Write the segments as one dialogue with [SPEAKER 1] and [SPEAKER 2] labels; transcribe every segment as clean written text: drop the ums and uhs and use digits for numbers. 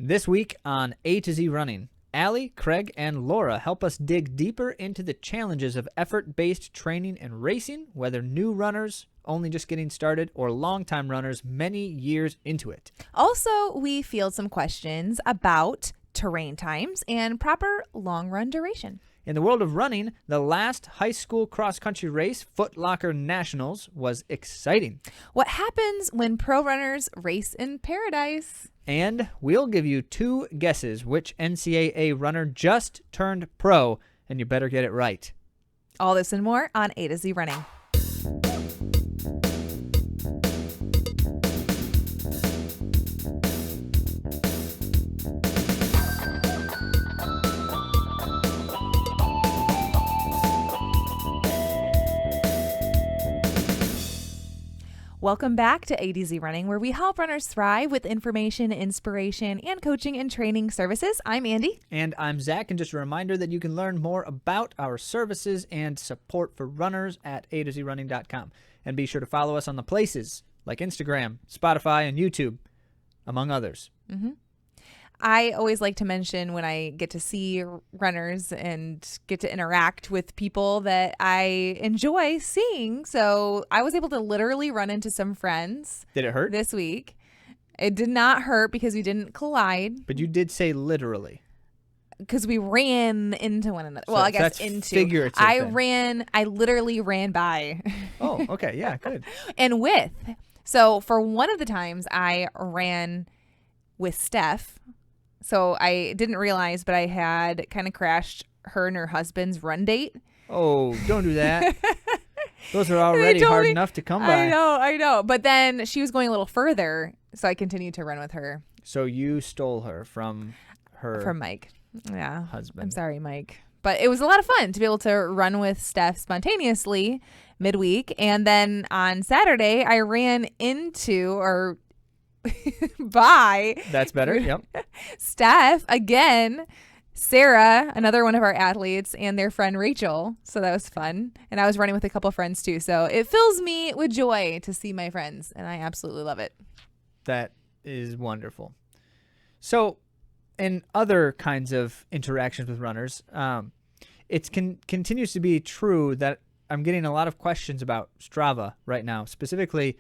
[SPEAKER 1] This week on A to Z Running, Allie, Craig, and Laura help us dig deeper into the challenges of effort-based training and racing, whether new runners only just getting started or longtime runners many years into it.
[SPEAKER 2] Also, we field some questions about terrain times and proper long run duration.
[SPEAKER 1] In the world of running, the last high school cross-country race, Foot Locker Nationals, was exciting.
[SPEAKER 2] What happens when pro runners race in paradise?
[SPEAKER 1] And we'll give you 2 guesses which NCAA runner just turned pro, and you better get it right.
[SPEAKER 2] All this and more on A to Z Running. Welcome back to A to Z Running, where we help runners thrive with information, inspiration, and coaching and training services. I'm Andy.
[SPEAKER 1] And I'm Zach, and just a reminder that you can learn more about our services and support for runners at AtoZrunning.com. And be sure to follow us on the places like Instagram, Spotify, and YouTube, among others.
[SPEAKER 2] Mm-hmm. I always like to mention when I get to see runners and get to interact with people that I enjoy seeing. So I was able to literally run into some friends.
[SPEAKER 1] Did it hurt?
[SPEAKER 2] This week. It did not hurt because we didn't collide.
[SPEAKER 1] But you did say literally.
[SPEAKER 2] Because we ran into one another.
[SPEAKER 1] So
[SPEAKER 2] well, I guess
[SPEAKER 1] that's
[SPEAKER 2] into.
[SPEAKER 1] Figurative
[SPEAKER 2] I literally ran by.
[SPEAKER 1] Oh, okay. Yeah, good.
[SPEAKER 2] And with. So for one of the times I ran with Steph. So I didn't realize, but I had kind of crashed her and her husband's run date.
[SPEAKER 1] Oh, don't do that. Those are already hard enough to come by.
[SPEAKER 2] I know. But then she was going a little further, so I continued to run with her.
[SPEAKER 1] So you stole her from
[SPEAKER 2] Mike. Yeah.
[SPEAKER 1] Husband.
[SPEAKER 2] I'm sorry, Mike. But it was a lot of fun to be able to run with Steph spontaneously midweek. And then on Saturday, I ran into or by
[SPEAKER 1] That's better. Yep.
[SPEAKER 2] Steph again, Sarah, another one of our athletes, and their friend Rachel. So that was fun. And I was running with a couple friends too. So it fills me with joy to see my friends, and I absolutely love it.
[SPEAKER 1] That is wonderful. So in other kinds of interactions with runners, it continues to be true that I'm getting a lot of questions about Strava right now, specifically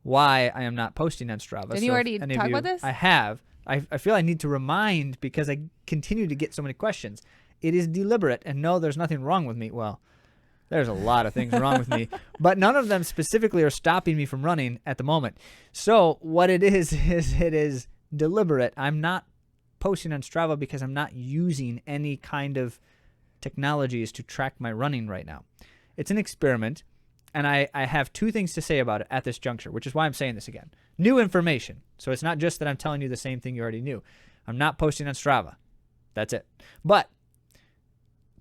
[SPEAKER 1] why I am not posting on Strava.
[SPEAKER 2] Didn't you already talk about this?
[SPEAKER 1] I have. I feel I need to remind because I continue to get so many questions. It is deliberate, and no, there's nothing wrong with me. Well, there's a lot of things wrong with me, but none of them specifically are stopping me from running at the moment. So what it is it is deliberate. I'm not posting on Strava because I'm not using any kind of technologies to track my running right now. It's an experiment. And I have 2 things to say about it at this juncture, which is why I'm saying this again. New information. So it's not just that I'm telling you the same thing you already knew. I'm not posting on Strava. That's it. But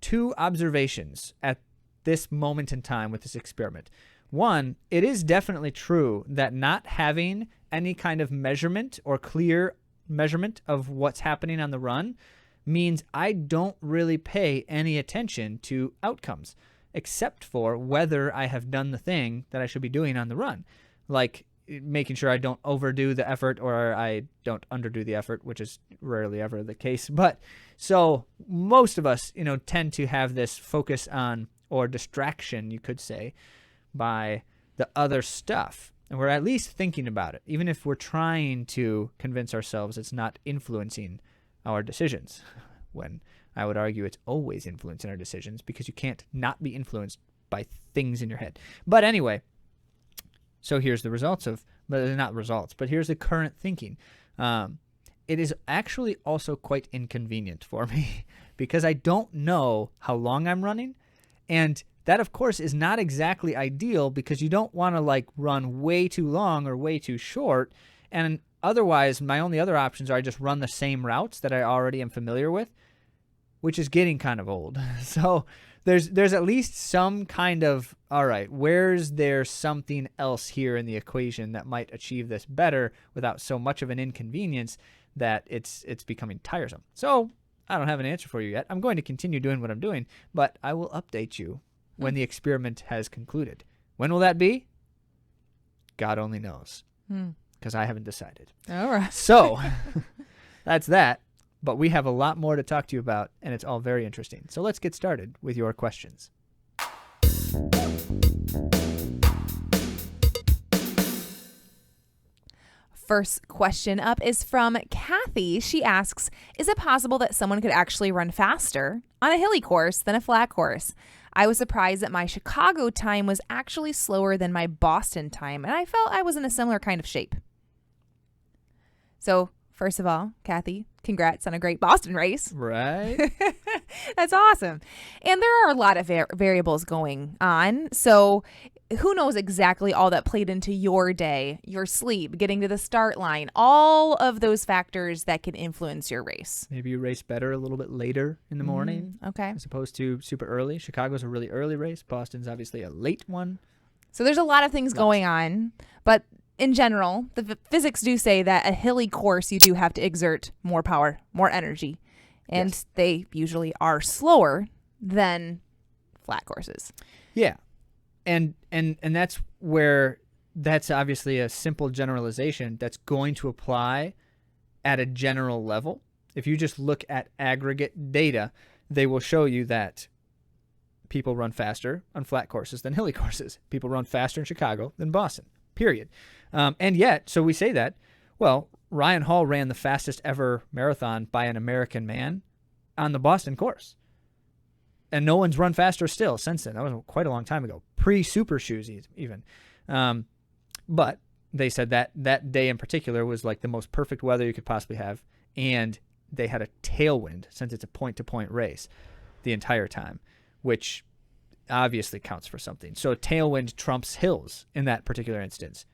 [SPEAKER 1] 2 observations at this moment in time with this experiment. One, it is definitely true that not having any kind of measurement or clear measurement of what's happening on the run means I don't really pay any attention to outcomes, except for whether I have done the thing that I should be doing on the run, like making sure I don't overdo the effort or I don't underdo the effort, which is rarely ever the case. But so most of us, tend to have this focus on, or distraction, you could say, by the other stuff. And we're at least thinking about it, even if we're trying to convince ourselves it's not influencing our decisions, when I would argue it's always influencing our decisions because you can't not be influenced by things in your head. But anyway, so here's the results of, but not results, but here's the current thinking. It is actually also quite inconvenient for me because I don't know how long I'm running. And that, of course, is not exactly ideal because you don't want to run way too long or way too short. And otherwise, my only other options are I just run the same routes that I already am familiar with, which is getting kind of old. So there's at least some kind of, all right, where's there something else here in the equation that might achieve this better without so much of an inconvenience that it's becoming tiresome. So I don't have an answer for you yet. I'm going to continue doing what I'm doing, but I will update you when the experiment has concluded. When will that be? God only knows, because I haven't decided.
[SPEAKER 2] All right.
[SPEAKER 1] So that's that. But we have a lot more to talk to you about, and it's all very interesting. So let's get started with your questions.
[SPEAKER 2] First question up is from Kathy. She asks, is it possible that someone could actually run faster on a hilly course than a flat course? I was surprised that my Chicago time was actually slower than my Boston time, and I felt I was in a similar kind of shape. So, first of all, Kathy, congrats on a great Boston race.
[SPEAKER 1] Right.
[SPEAKER 2] That's awesome. And there are a lot of variables going on. So who knows exactly all that played into your day, your sleep, getting to the start line, all of those factors that can influence your race.
[SPEAKER 1] Maybe you race better a little bit later in the morning.
[SPEAKER 2] Okay.
[SPEAKER 1] As opposed to super early. Chicago's a really early race. Boston's obviously a late one.
[SPEAKER 2] So there's a lot of things going on. But in general, the physics do say that a hilly course, you do have to exert more power, more energy. And yes, they usually are slower than flat courses.
[SPEAKER 1] Yeah. And that's where that's obviously a simple generalization that's going to apply at a general level. If you just look at aggregate data, they will show you that people run faster on flat courses than hilly courses. People run faster in Chicago than Boston, period. And yet, so we say that, well, Ryan Hall ran the fastest ever marathon by an American man on the Boston course. And no one's run faster still since then. That was quite a long time ago, pre-super shoes even. But they said that that day in particular was like the most perfect weather you could possibly have. And they had a tailwind since it's a point-to-point race the entire time, which obviously counts for something. So tailwind trumps hills in that particular instance.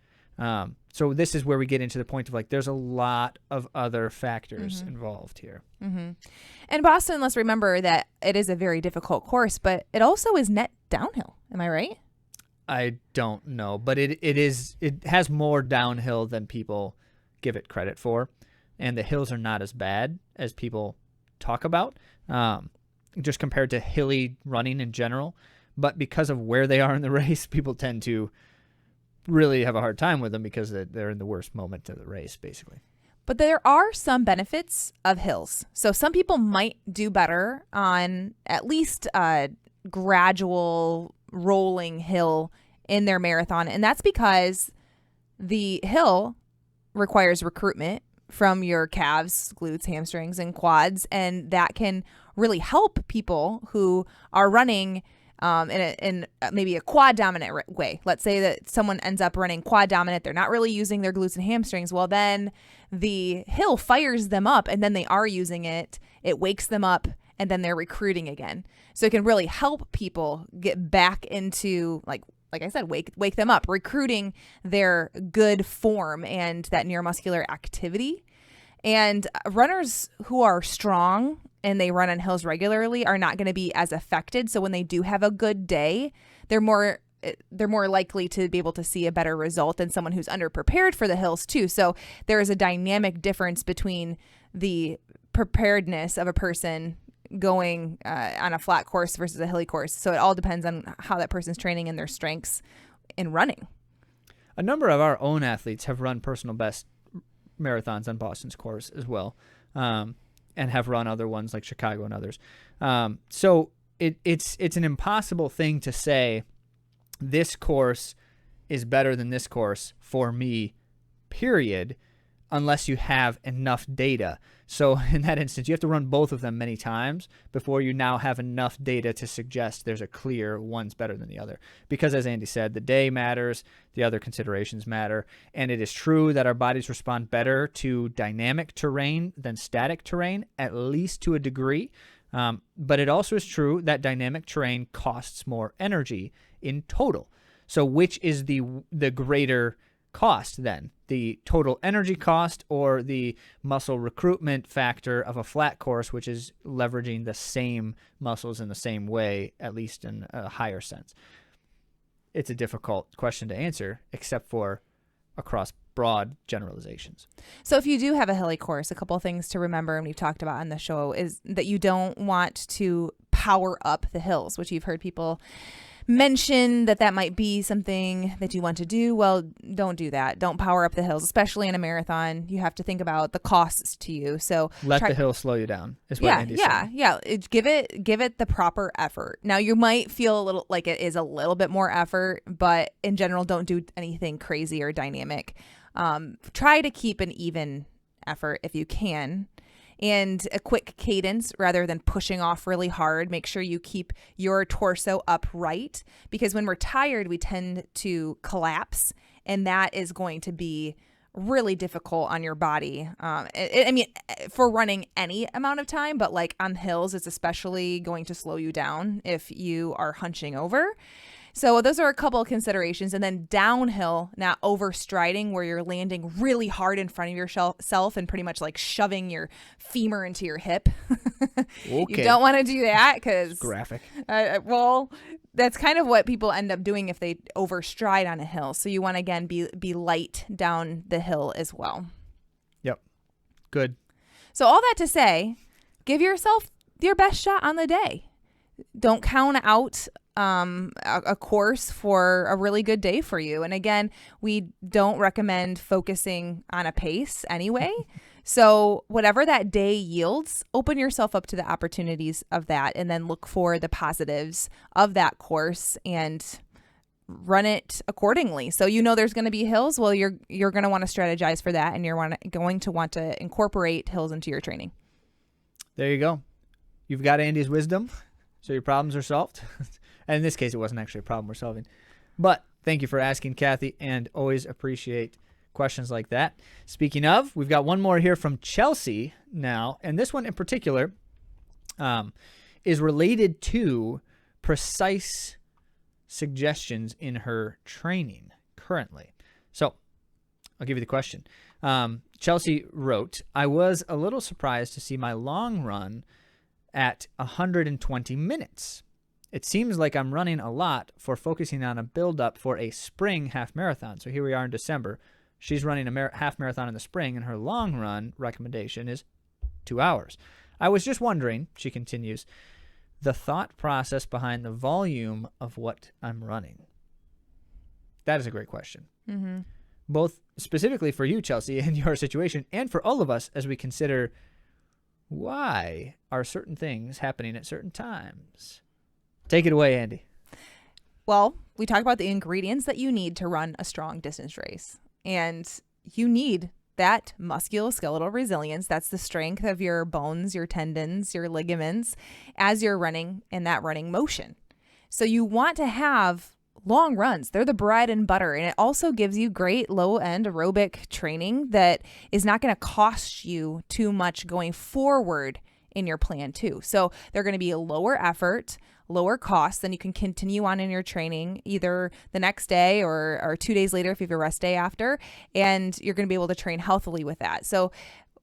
[SPEAKER 1] So this is where we get into the point of like, there's a lot of other factors involved here.
[SPEAKER 2] And Boston, let's remember that it is a very difficult course, but it also is net downhill. Am I right?
[SPEAKER 1] I don't know, but it has more downhill than people give it credit for. And the hills are not as bad as people talk about, just compared to hilly running in general. But because of where they are in the race, people tend to really have a hard time with them because they're in the worst moment of the race, basically.
[SPEAKER 2] But there are some benefits of hills. So some people might do better on at least a gradual rolling hill in their marathon. And that's because the hill requires recruitment from your calves, glutes, hamstrings, and quads. And that can really help people who are running in maybe a quad dominant way. Let's say that someone ends up running quad dominant. They're not really using their glutes and hamstrings. Well, then the hill fires them up and then they are using it. It wakes them up and then they're recruiting again. So it can really help people get back into, like I said, wake them up, recruiting their good form and that neuromuscular activity. And runners who are strong and they run on hills regularly are not going to be as affected. So when they do have a good day, they're more likely to be able to see a better result than someone who's underprepared for the hills too. So there is a dynamic difference between the preparedness of a person going on a flat course versus a hilly course. So it all depends on how that person's training and their strengths in running.
[SPEAKER 1] A number of our own athletes have run personal best marathons on Boston's course as well, and have run other ones like Chicago and others. So it's an impossible thing to say this course is better than this course for me, period, unless you have enough data. So in that instance, you have to run both of them many times before you now have enough data to suggest there's a clear one's better than the other. Because as Andy said, the day matters, the other considerations matter, and it is true that our bodies respond better to dynamic terrain than static terrain, at least to a degree. But it also is true that dynamic terrain costs more energy in total. So which is the greater cost then? The total energy cost or the muscle recruitment factor of a flat course, which is leveraging the same muscles in the same way, at least in a higher sense? It's a difficult question to answer, except for across broad generalizations.
[SPEAKER 2] So if you do have a hilly course, a couple of things to remember, and we've talked about on the show, is that you don't want to power up the hills, which you've heard people mention that might be something that you want to do, well, don't do that. Don't power up the hills, especially in a marathon. You have to think about the costs to you. So
[SPEAKER 1] let the hill slow you down is what Andy's saying.
[SPEAKER 2] Give it the proper effort. Now you might feel a little like it is a little bit more effort, but in general, don't do anything crazy or dynamic. Try to keep an even effort if you can. And a quick cadence rather than pushing off really hard. Make sure you keep your torso upright, because when we're tired, we tend to collapse, and that is going to be really difficult on your body. I mean, for running any amount of time, but like on hills, it's especially going to slow you down if you are hunching over. So those are a couple of considerations. And then downhill, not overstriding, where you're landing really hard in front of yourself and pretty much like shoving your femur into your hip. You don't want to do that because
[SPEAKER 1] graphic.
[SPEAKER 2] Well, that's kind of what people end up doing if they overstride on a hill. So you want to, again, be light down the hill as well.
[SPEAKER 1] Yep. Good.
[SPEAKER 2] So all that to say, give yourself your best shot on the day. Don't count out a course for a really good day for you. And again, we don't recommend focusing on a pace anyway. So whatever that day yields, open yourself up to the opportunities of that, and then look for the positives of that course and run it accordingly. So there's going to be hills. Well, you're going to want to strategize for that, and you're going to want to incorporate hills into your training.
[SPEAKER 1] There you go. You've got Andy's wisdom, so your problems are solved. And in this case, it wasn't actually a problem we're solving. But thank you for asking, Kathy, and always appreciate questions like that. Speaking of, we've got one more here from Chelsea now, and this one in particular is related to precise suggestions in her training currently. So I'll give you the question. Chelsea wrote, I was a little surprised to see my long run at 120 minutes. It seems like I'm running a lot for focusing on a build-up for a spring half marathon. So here we are in December. She's running a half marathon in the spring, and her long run recommendation is 2 hours. I was just wondering, she continues, the thought process behind the volume of what I'm running. That is a great question.
[SPEAKER 2] Mm-hmm.
[SPEAKER 1] Both specifically for you, Chelsea, in your situation, and for all of us as we consider why are certain things happening at certain times. Take it away, Andy.
[SPEAKER 2] Well, we talked about the ingredients that you need to run a strong distance race. And you need that musculoskeletal resilience. That's the strength of your bones, your tendons, your ligaments as you're running in that running motion. So you want to have long runs. They're the bread and butter. And it also gives you great low-end aerobic training that is not going to cost you too much going forward in your plan too. So they're going to be a lower effort, lower cost, then you can continue on in your training either the next day or 2 days later if you have a rest day after, and you're going to be able to train healthily with that. So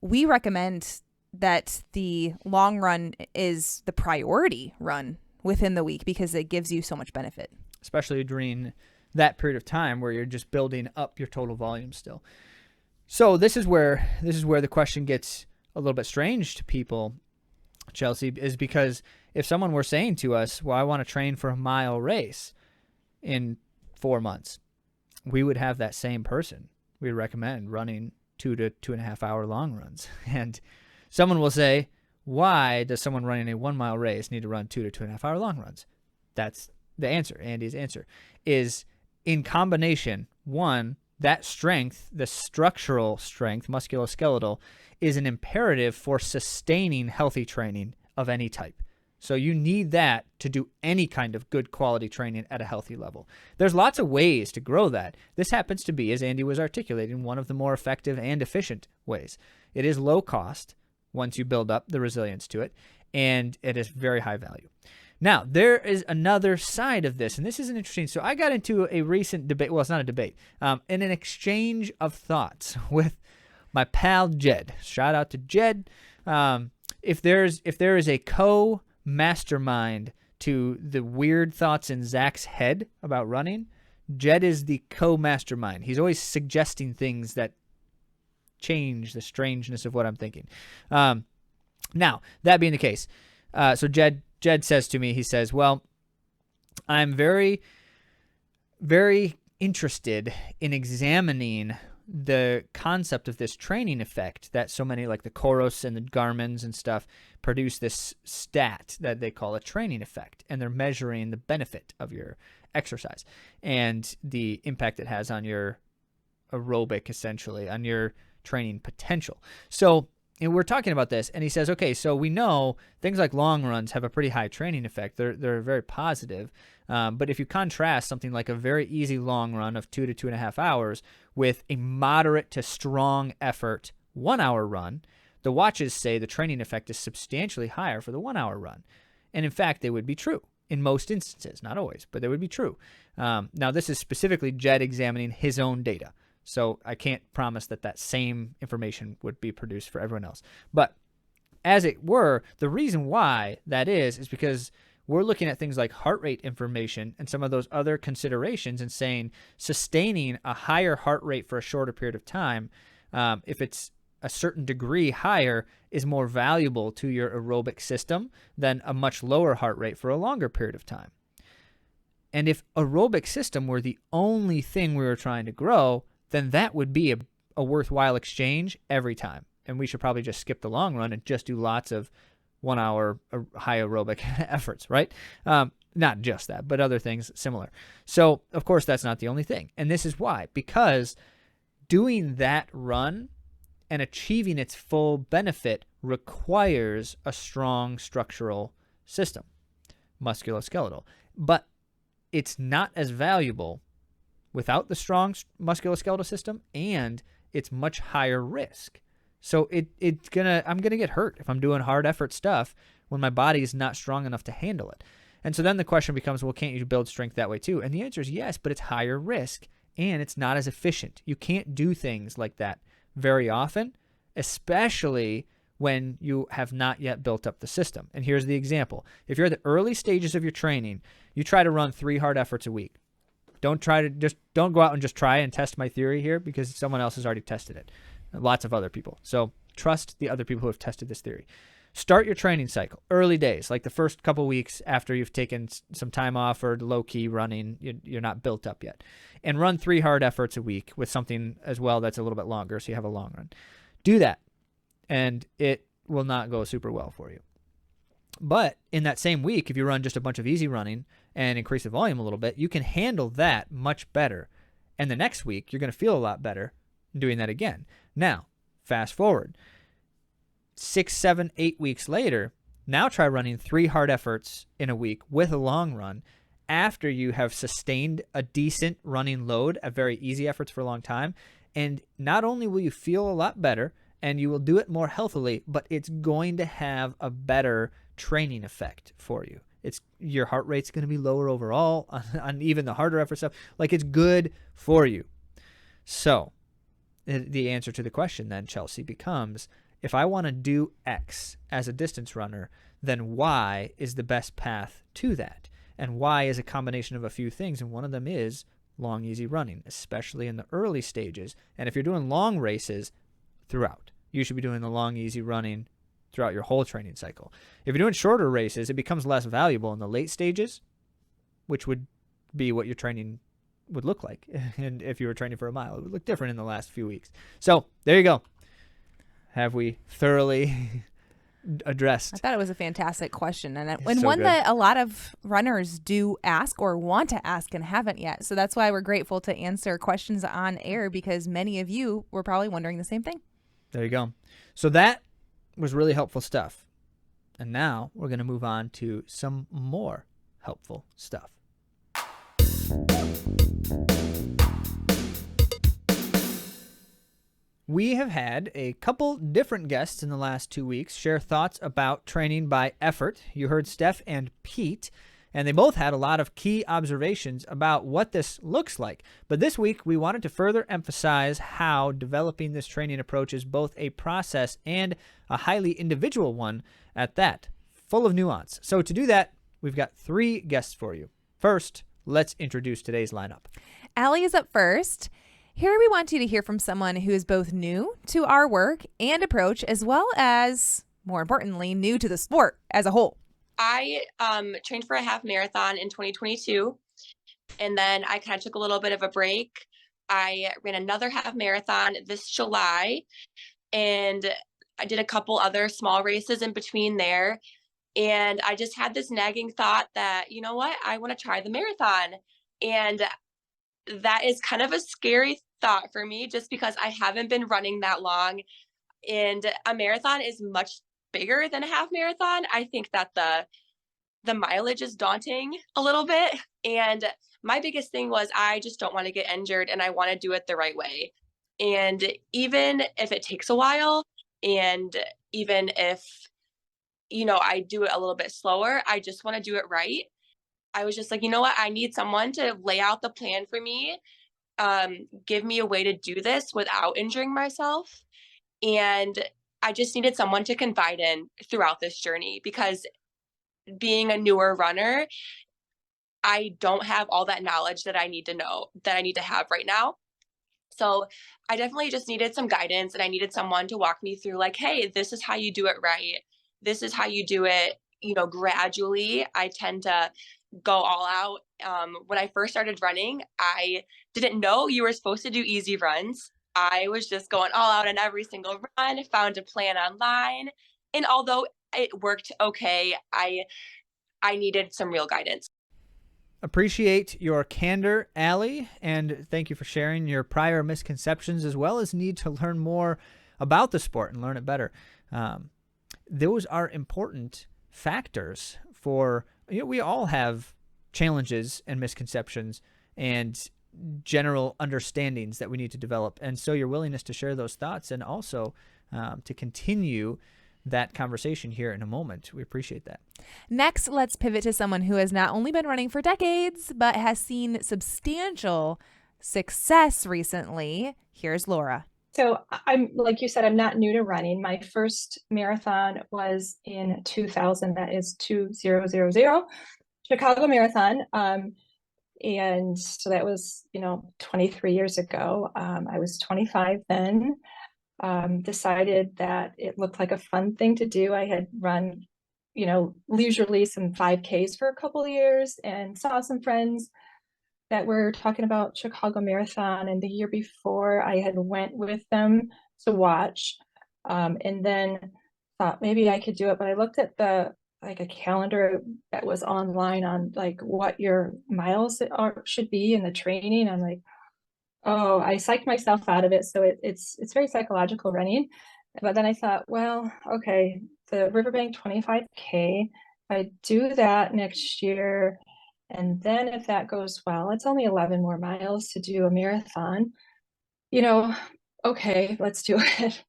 [SPEAKER 2] we recommend that the long run is the priority run within the week because it gives you so much benefit.
[SPEAKER 1] Especially during that period of time where you're just building up your total volume still. So this is where the question gets a little bit strange to people, Chelsea, is because if someone were saying to us, well, I want to train for a mile race in 4 months, we would have that same person. We recommend running 2 to 2.5 hour long runs. And someone will say, why does someone running a 1 mile race need to run 2 to 2.5 hour long runs? That's the answer. Andy's answer is in combination. One, that strength, the structural strength, musculoskeletal, is an imperative for sustaining healthy training of any type. So you need that to do any kind of good quality training at a healthy level. There's lots of ways to grow that. This happens to be, as Andy was articulating, one of the more effective and efficient ways. It is low cost once you build up the resilience to it, and it is very high value. Now, there is another side of this, and this is an interesting. So I got into a recent debate. Well, it's not a debate. In an exchange of thoughts with my pal Jed. Shout out to Jed. If there is a co-mastermind to the weird thoughts in Zach's head about running, Jed is the co-mastermind. He's always suggesting things that change the strangeness of what I'm thinking. Now, that being the case, so Jed says to me, he says, well, I'm very, very interested in examining the concept of this training effect that so many, like the Koros and the Garmins and stuff, produce this stat that they call a training effect, and they're measuring the benefit of your exercise and the impact it has on your aerobic, essentially, on your training potential. So we're talking about this, and he says, okay, so we know things like long runs have a pretty high training effect. They're very positive. But if you contrast something like a very easy long run of 2 to 2.5 hours with a moderate to strong effort 1 hour run, the watches say the training effect is substantially higher for the 1 hour run. And in fact, they would be true in most instances, not always, but they would be true. Now, this is specifically Jed examining his own data. So I can't promise that that same information would be produced for everyone else. But as it were, the reason why that is because we're looking at things like heart rate information and some of those other considerations and saying sustaining a higher heart rate for a shorter period of time, if it's a certain degree higher, is more valuable to your aerobic system than a much lower heart rate for a longer period of time. And if aerobic system were the only thing we were trying to grow, then that would be a worthwhile exchange every time. And we should probably just skip the long run and just do lots of 1 hour high aerobic efforts, right? Not just that, but other things similar. So, of course, that's not the only thing. And this is why. Because doing that run and achieving its full benefit requires a strong structural system, musculoskeletal. But it's not as valuable without the strong musculoskeletal system, and it's much higher risk. So I'm gonna get hurt if I'm doing hard effort stuff when my body is not strong enough to handle it. And so then the question becomes, well, can't you build strength that way too? And the answer is yes, but it's higher risk and it's not as efficient. You can't do things like that very often, especially when you have not yet built up the system. And here's the example. If you're at the early stages of your training, you try to run 3 hard efforts a week. Don't go out and just try and test my theory here, because someone else has already tested it. Lots of other people. So trust the other people who have tested this theory. Start your training cycle early days, like the first couple weeks after you've taken some time off or low-key running, you're not built up yet. And run 3 hard efforts a week with something as well that's a little bit longer, so you have a long run. Do that, and it will not go super well for you. But in that same week, if you run just a bunch of easy running and increase the volume a little bit, you can handle that much better. And the next week, you're going to feel a lot better doing that again. Now, fast forward 6, 7, 8 weeks later, now try running 3 hard efforts in a week with a long run after you have sustained a decent running load at very easy efforts for a long time. And not only will you feel a lot better and you will do it more healthily, but it's going to have a better training effect for you. Your heart rate's going to be lower overall on even the harder effort stuff. Like, it's good for you. So the answer to the question then, Chelsea, becomes, if I want to do X as a distance runner, then Y is the best path to that. And Y is a combination of a few things, and one of them is long, easy running, especially in the early stages. And if you're doing long races throughout, you should be doing the long, easy running throughout your whole training cycle. If you're doing shorter races, it becomes less valuable in the late stages, which would be what your training would look like. And if you were training for a mile, it would look different in the last few weeks. So there you go. Have we thoroughly addressed?
[SPEAKER 2] I thought it was a fantastic question, and
[SPEAKER 1] So
[SPEAKER 2] one
[SPEAKER 1] good.
[SPEAKER 2] that a lot of runners do ask or want to ask and haven't yet. So that's why we're grateful to answer questions on air, because many of you were probably wondering the same thing.
[SPEAKER 1] There you go. So that was really helpful stuff. And now we're going to move on to some more helpful stuff. We have had a couple different guests in the last 2 weeks share thoughts about training by effort. You heard Steph and Pete, and they both had a lot of key observations about what this looks like. But this week, we wanted to further emphasize how developing this training approach is both a process and a highly individual one at that, full of nuance. So to do that, we've got 3 guests for you. First, let's introduce today's lineup.
[SPEAKER 2] Allie is up first. Here we want you to hear from someone who is both new to our work and approach, as well as, more importantly, new to the sport as a whole.
[SPEAKER 3] I trained for a half marathon in 2022, and then I kind of took a little bit of a break. I ran another half marathon this July, and I did a couple other small races in between there. And I just had this nagging thought that, you know what, I want to try the marathon. And that is kind of a scary thought for me just because I haven't been running that long. And a marathon is much bigger than a half marathon. I think that the mileage is daunting a little bit. And my biggest thing was I just don't want to get injured and I want to do it the right way. And even if it takes a while, and even if, I do it a little bit slower, I just want to do it right. I was just like, you know what? I need someone to lay out the plan for me, give me a way to do this without injuring myself. And I just needed someone to confide in throughout this journey because being a newer runner, I don't have all that knowledge that I need to know, that I need to have right now. So I definitely just needed some guidance and I needed someone to walk me through, like, hey, this is how you do it right. This is how you do it, gradually. I tend to go all out. When I first started running, I didn't know you were supposed to do easy runs. I was just going all out in every single run, found a plan online. And although it worked okay, I needed some real guidance.
[SPEAKER 1] Appreciate your candor, Allie, and thank you for sharing your prior misconceptions as well as need to learn more about the sport and learn it better. Those are important factors for, we all have challenges and misconceptions and general understandings that we need to develop. And so your willingness to share those thoughts and also to continue that conversation here in a moment. We appreciate that.
[SPEAKER 2] Next, let's pivot to someone who has not only been running for decades, but has seen substantial success recently. Here's Laura.
[SPEAKER 4] So I'm, like you said, I'm not new to running. My first marathon was in 2000. That is 2000 Chicago Marathon. And so that was, 23 years ago. I was 25 then. Decided that it looked like a fun thing to do. I had run, leisurely some 5Ks for a couple of years and saw some friends that were talking about Chicago Marathon. And the year before I had went with them to watch, and then thought maybe I could do it. But I looked at a calendar that was online on like what your miles should be in the training. I'm like, oh, I psyched myself out of it. So it's very psychological running. But then I thought, well, okay, the Riverbank 25K, if I do that next year, and then if that goes well, it's only 11 more miles to do a marathon, okay, let's do it.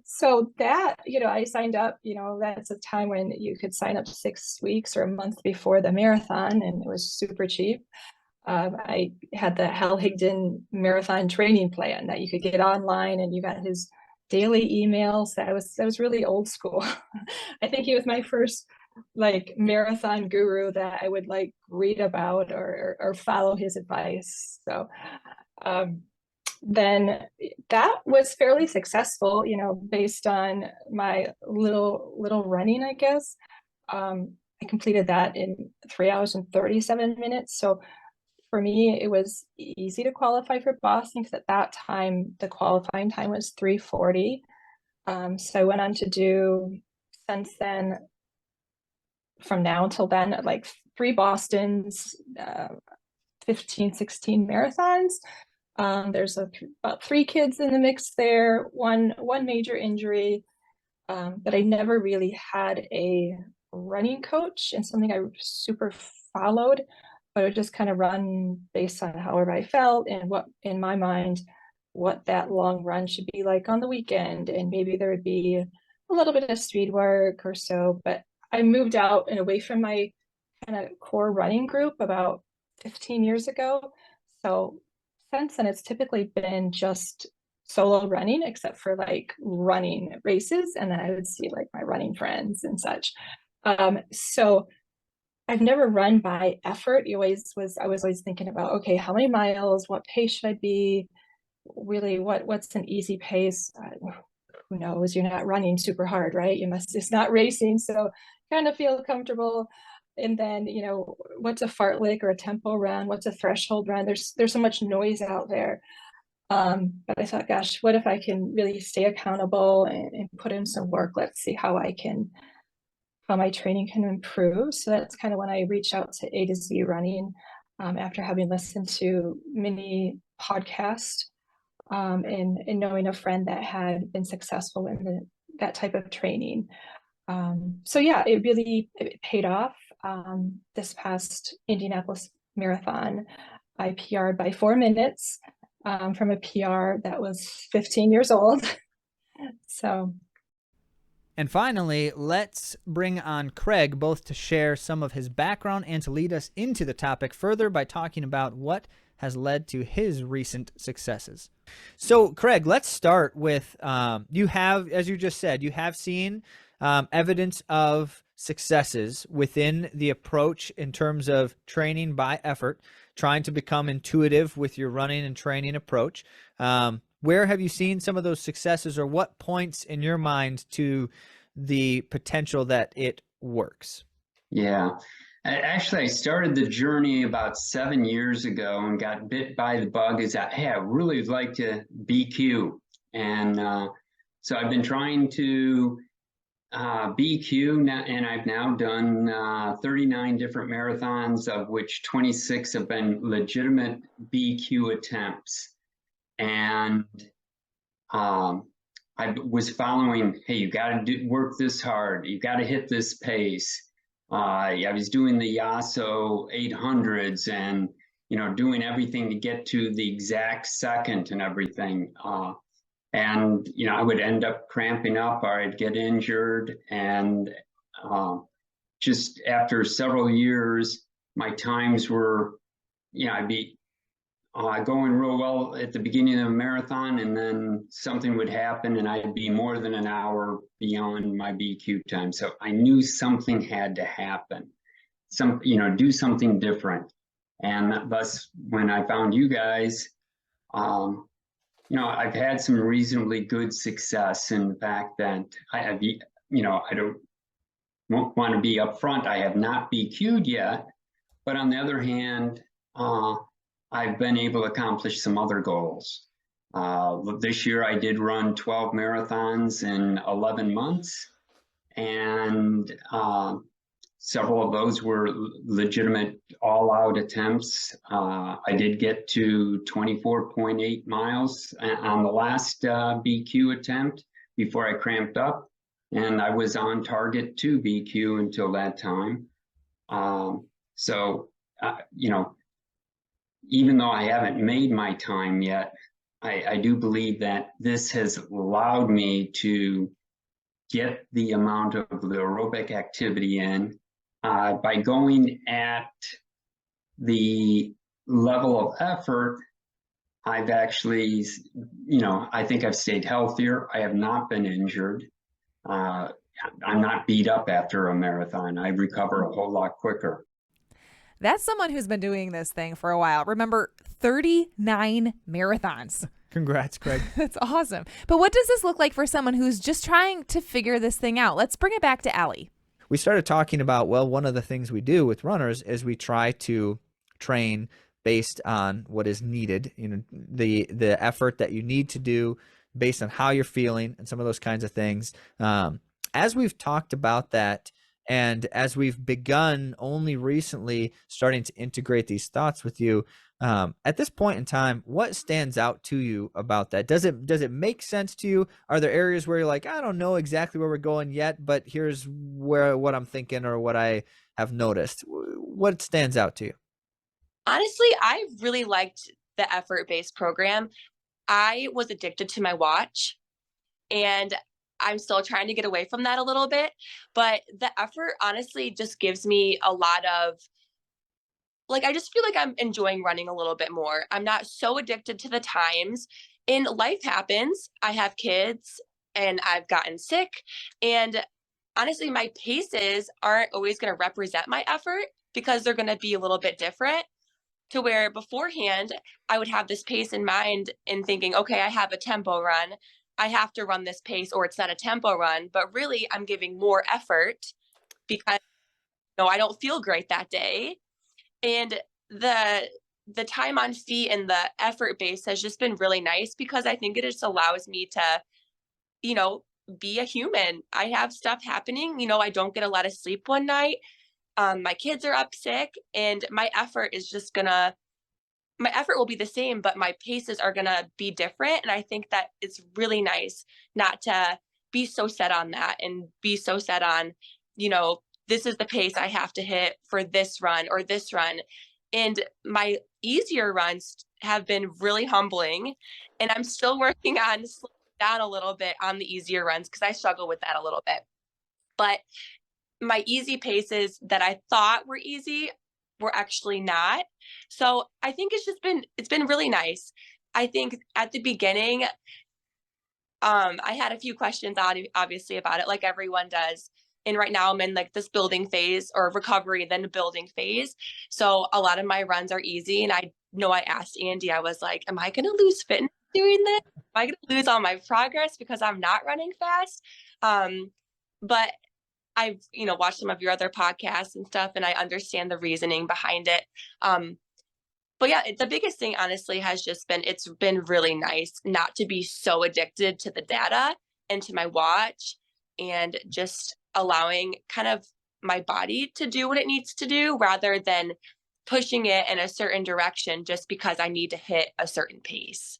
[SPEAKER 4] So that, I signed up, that's a time when you could sign up 6 weeks or a month before the marathon, and it was super cheap. I had the Hal Higdon marathon training plan that you could get online, and you got his daily emails. That was really old school. I think he was my first like marathon guru that I would like read about or follow his advice. So then that was fairly successful, based on my little running, I guess. I completed that in 3 hours and 37 minutes. So for me, it was easy to qualify for Boston because at that time, the qualifying time was 3:40. So I went on to do, since then, from now until then, like 3 Bostons, 15, 16 marathons. There's about 3 kids in the mix there, one major injury, but I never really had a running coach and something I super followed, but I would just kind of run based on however I felt and what, in my mind, what that long run should be like on the weekend. And maybe there would be a little bit of speed work or so, but I moved out and away from my kind of core running group about 15 years ago. So since then, it's typically been just solo running, except for like running races. And then I would see like my running friends and such. So I've never run by effort. I was always thinking about, okay, how many miles, what pace should I be? Really, what's an easy pace? who knows, you're not running super hard, right? It's not racing. So kind of feel comfortable. And then, you know, what's a fartlek or a tempo run? What's a threshold run? There's so much noise out there. But I thought, gosh, what if I can really stay accountable and put in some work? Let's see how my training can improve. So that's kind of when I reached out to AtoZrunning, after having listened to many podcasts, and knowing a friend that had been successful in that type of training. So yeah, it paid off. This past Indianapolis Marathon, I PR'd by 4 minutes, from a PR that was 15 years old. So.
[SPEAKER 1] And finally, let's bring on Craig, both to share some of his background and to lead us into the topic further by talking about what has led to his recent successes. So, Craig, let's start with, you have, as you just said, you have seen evidence of successes within the approach in terms of training by effort, trying to become intuitive with your running and training approach. Where have you seen some of those successes, or what points in your mind to the potential that it works?
[SPEAKER 5] Yeah. Actually, I started the journey about 7 years ago and got bit by the bug. Is that, hey, I really would like to BQ. And so I've been trying to BQ, and I've now done 39 different marathons, of which 26 have been legitimate BQ attempts. And I was following, hey, you got to work this hard. You got to hit this pace. I was doing the Yasso 800s and, you know, doing everything to get to the exact second and everything. And, you know, I would end up cramping up or I'd get injured. And just after several years, my times were, you know, I'd be going real well at the beginning of a marathon, and then something would happen and I'd be more than an hour beyond my BQ time. So I knew something had to happen, do something different. And thus, when I found you guys, I've had some reasonably good success in the fact that I don't want to be upfront. I have not BQ'd yet, but on the other hand, I've been able to accomplish some other goals. This year I did run 12 marathons in 11 months, and several of those were legitimate all-out attempts. I did get to 24.8 miles on the last BQ attempt before I cramped up, and I was on target to BQ until that time. Even though I haven't made my time yet, I do believe that this has allowed me to get the amount of the aerobic activity in by going at the level of effort. I've actually, I think I've stayed healthier. I have not been injured. I'm not beat up after a marathon. I recover a whole lot quicker.
[SPEAKER 2] That's someone who's been doing this thing for a while. Remember, 39 marathons.
[SPEAKER 1] Congrats, Craig.
[SPEAKER 2] That's awesome. But what does this look like for someone who's just trying to figure this thing out? Let's bring it back to Allie.
[SPEAKER 1] We started talking about, well, one of the things we do with runners is we try to train based on what is needed, the effort that you need to do based on how you're feeling and some of those kinds of things. As we've talked about that, and as we've begun only recently starting to integrate these thoughts with you, at this point in time, what stands out to you about that? Does it make sense to you? Are there areas where you're like, I don't know exactly where we're going yet, but here's what I'm thinking or what I have noticed? What stands out to you?
[SPEAKER 3] Honestly, I really liked the effort-based program. I was addicted to my watch, and I'm still trying to get away from that a little bit, but the effort honestly just gives me a lot of, I just feel like I'm enjoying running a little bit more. I'm not so addicted to the times, and life happens. I have kids and I've gotten sick, and honestly, my paces aren't always going to represent my effort because they're going to be a little bit different, to where beforehand I would have this pace in mind and thinking, okay, I have a tempo run. I have to run this pace or it's not a tempo run, but really I'm giving more effort because I don't feel great that day. And the time on feet and the effort base has just been really nice because I think it just allows me to, be a human. I have stuff happening. I don't get a lot of sleep one night. My kids are up sick, and my effort will be the same, but my paces are gonna be different. And I think that it's really nice not to be so set on that and be so set on, this is the pace I have to hit for this run or this run. And my easier runs have been really humbling, and I'm still working on slowing down a little bit on the easier runs because I struggle with that a little bit. But my easy paces that I thought were easy were actually not. So I think it's been really nice. I think at the beginning, I had a few questions obviously about it, like everyone does. And right now I'm in like this building phase or recovery, then building phase. So a lot of my runs are easy. And I know I asked Andy, I was like, am I going to lose fitness doing this? Am I going to lose all my progress because I'm not running fast? But I've, watched some of your other podcasts and stuff, and I understand the reasoning behind it. But yeah, the biggest thing honestly has just been, it's been really nice not to be so addicted to the data and to my watch, and just allowing kind of my body to do what it needs to do rather than pushing it in a certain direction just because I need to hit a certain pace.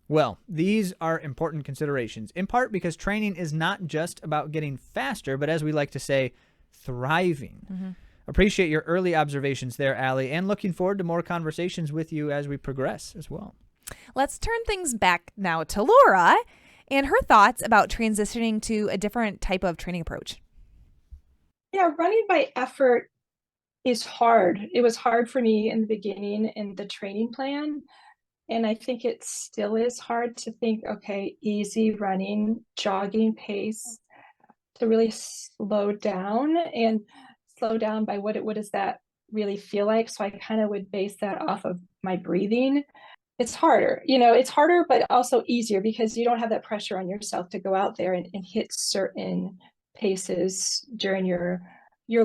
[SPEAKER 1] Well, these are important considerations, in part because training is not just about getting faster, but as we like to say, thriving. Mm-hmm. Appreciate your early observations there, Allie, and looking forward to more conversations with you as we progress as well.
[SPEAKER 2] Let's turn things back now to Laura and her thoughts about transitioning to a different type of training approach.
[SPEAKER 4] Yeah, running by effort is hard. It was hard for me in the beginning in the training plan. And I think it still is hard to think, okay, easy running, jogging pace, to really slow down by what does that really feel like? So I kind of would base that off of my breathing. It's harder, it's harder, but also easier because you don't have that pressure on yourself to go out there and hit certain paces during your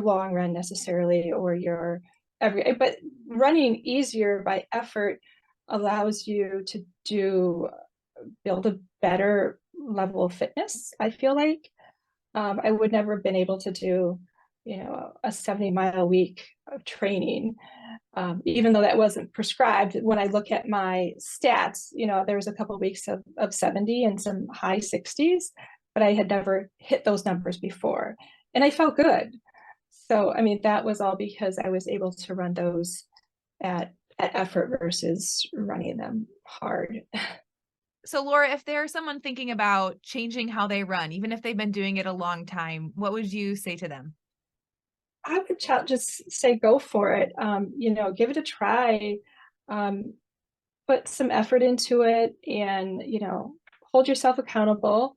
[SPEAKER 4] long run necessarily, or but running easier by effort allows you to build a better level of fitness. I feel like I would never have been able to do, a 70-mile week of training, even though that wasn't prescribed. When I look at my stats, there was a couple of weeks of 70 and some high 60s, but I had never hit those numbers before, and I felt good. So, I mean, that was all because I was able to run those at effort versus running them hard.
[SPEAKER 2] So, Laura, if there's someone thinking about changing how they run, even if they've been doing it a long time, what would you say to them?
[SPEAKER 4] I would just say go for it. Give it a try. Put some effort into it, and hold yourself accountable.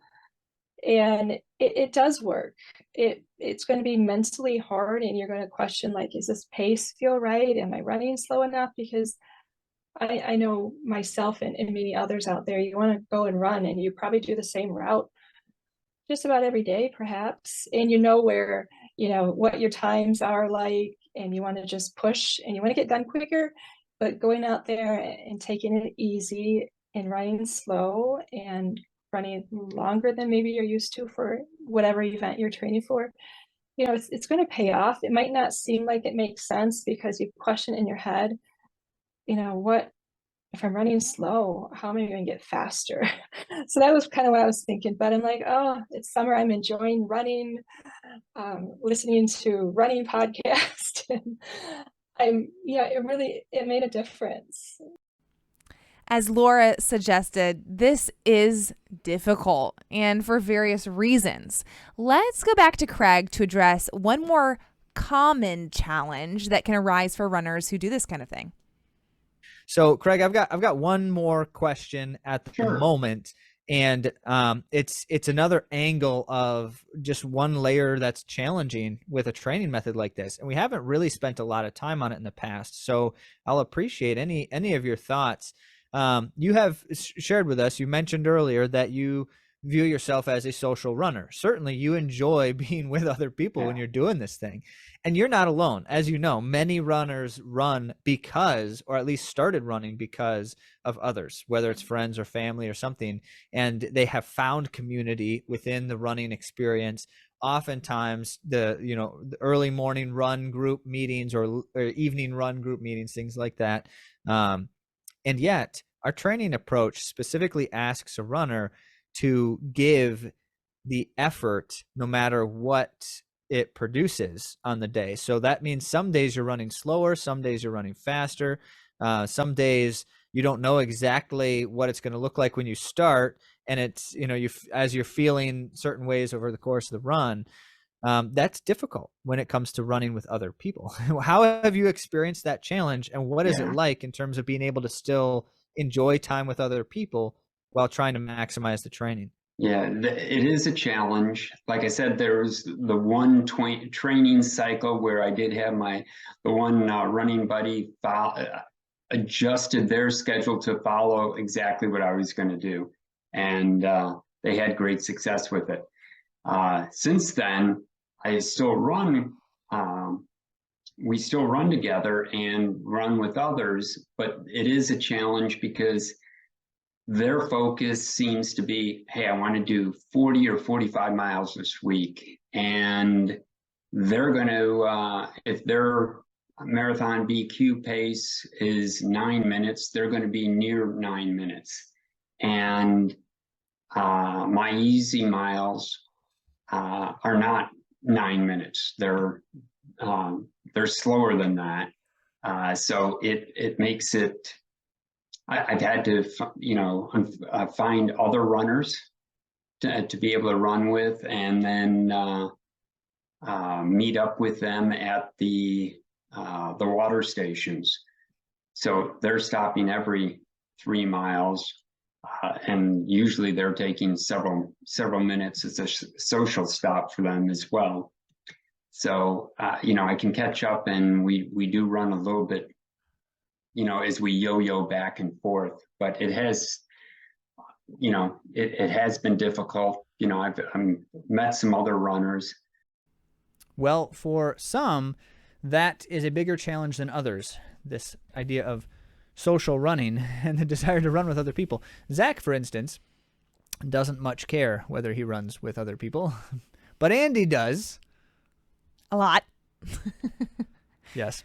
[SPEAKER 4] And it does work. It's going to be mentally hard, and you're going to question, like, is this pace feel right? Am I running slow enough? Because I know myself and many others out there, you want to go and run, and you probably do the same route just about every day, perhaps. And where, what your times are like, and you want to just push and you want to get done quicker. But going out there and taking it easy and running slow and running longer than maybe you're used to for whatever event you're training for, it's going to pay off. It might not seem like it makes sense because you question in your head, what if I'm running slow, how am I going to get faster? So that was kind of what I was thinking. But I'm like, oh, it's summer. I'm enjoying running, listening to running podcasts. And it made a difference.
[SPEAKER 2] As Laura suggested, this is difficult and for various reasons. Let's go back to Craig to address one more common challenge that can arise for runners who do this kind of thing.
[SPEAKER 1] So, Craig, I've got one more question at the moment, and it's another angle of just one layer that's challenging with a training method like this, and we haven't really spent a lot of time on it in the past. So, I'll appreciate any of your thoughts. You have shared with us, you mentioned earlier that you view yourself as a social runner. Certainly you enjoy being with other people when you're doing this thing. And you're not alone. As you know, many runners run because, or at least started running because of others, whether it's friends or family or something. And they have found community within the running experience. Oftentimes the early morning run group meetings or evening run group meetings, things like that. And yet our training approach specifically asks a runner to give the effort no matter what it produces on the day. So that means some days you're running slower, some days you're running faster, some days you don't know exactly what it's going to look like when you start, and it's as you're feeling certain ways over the course of the run. That's difficult when it comes to running with other people. How have you experienced that challenge, and what is it like in terms of being able to still enjoy time with other people while trying to maximize the training?
[SPEAKER 5] Yeah, it is a challenge. Like I said, there was the one training cycle where I did have the one running buddy adjusted their schedule to follow exactly what I was going to do. And they had great success with it. Since then, I still run. We still run together and run with others, but it is a challenge because their focus seems to be, hey, I want to do 40 or 45 miles this week. And they're going to, if their marathon BQ pace is 9 minutes, they're going to be near 9 minutes. And my easy miles are not 9 minutes. They're slower than that. So it makes it, I've had to, find other runners to be able to run with, and then meet up with them at the water stations. So they're stopping every 3 miles, and usually they're taking several minutes as a social stop for them as well. So I can catch up, and we do run a little bit, as we yo-yo back and forth, but it has, it has been difficult. I've met some other runners.
[SPEAKER 1] Well, for some, that is a bigger challenge than others, this idea of social running and the desire to run with other people. Zach, for instance, doesn't much care whether he runs with other people, but Andy does.
[SPEAKER 2] A lot.
[SPEAKER 1] Yes.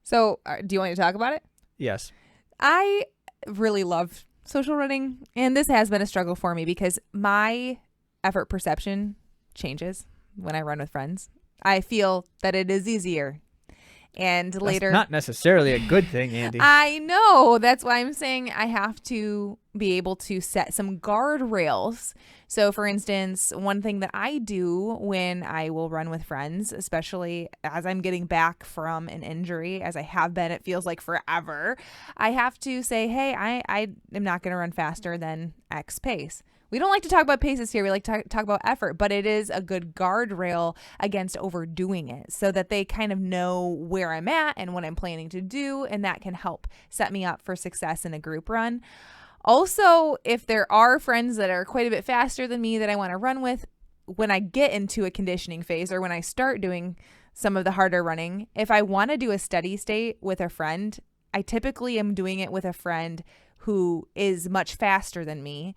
[SPEAKER 2] So do you want me to talk about it?
[SPEAKER 1] Yes.
[SPEAKER 2] I really love social running, and this has been a struggle for me because my effort perception changes when I run with friends. I feel that it is easier. And later,
[SPEAKER 1] that's not necessarily a good thing, Andy.
[SPEAKER 2] I know. That's why I'm saying I have to be able to set some guardrails. So, for instance, one thing that I do when I will run with friends, especially as I'm getting back from an injury, as I have been, it feels like forever, I have to say, hey, I am not going to run faster than X pace. We don't like to talk about paces here. We like to talk about effort, but it is a good guardrail against overdoing it so that they kind of know where I'm at and what I'm planning to do, and that can help set me up for success in a group run. Also, if there are friends that are quite a bit faster than me that I want to run with, when I get into a conditioning phase or when I start doing some of the harder running, if I want to do a steady state with a friend, I typically am doing it with a friend who is much faster than me.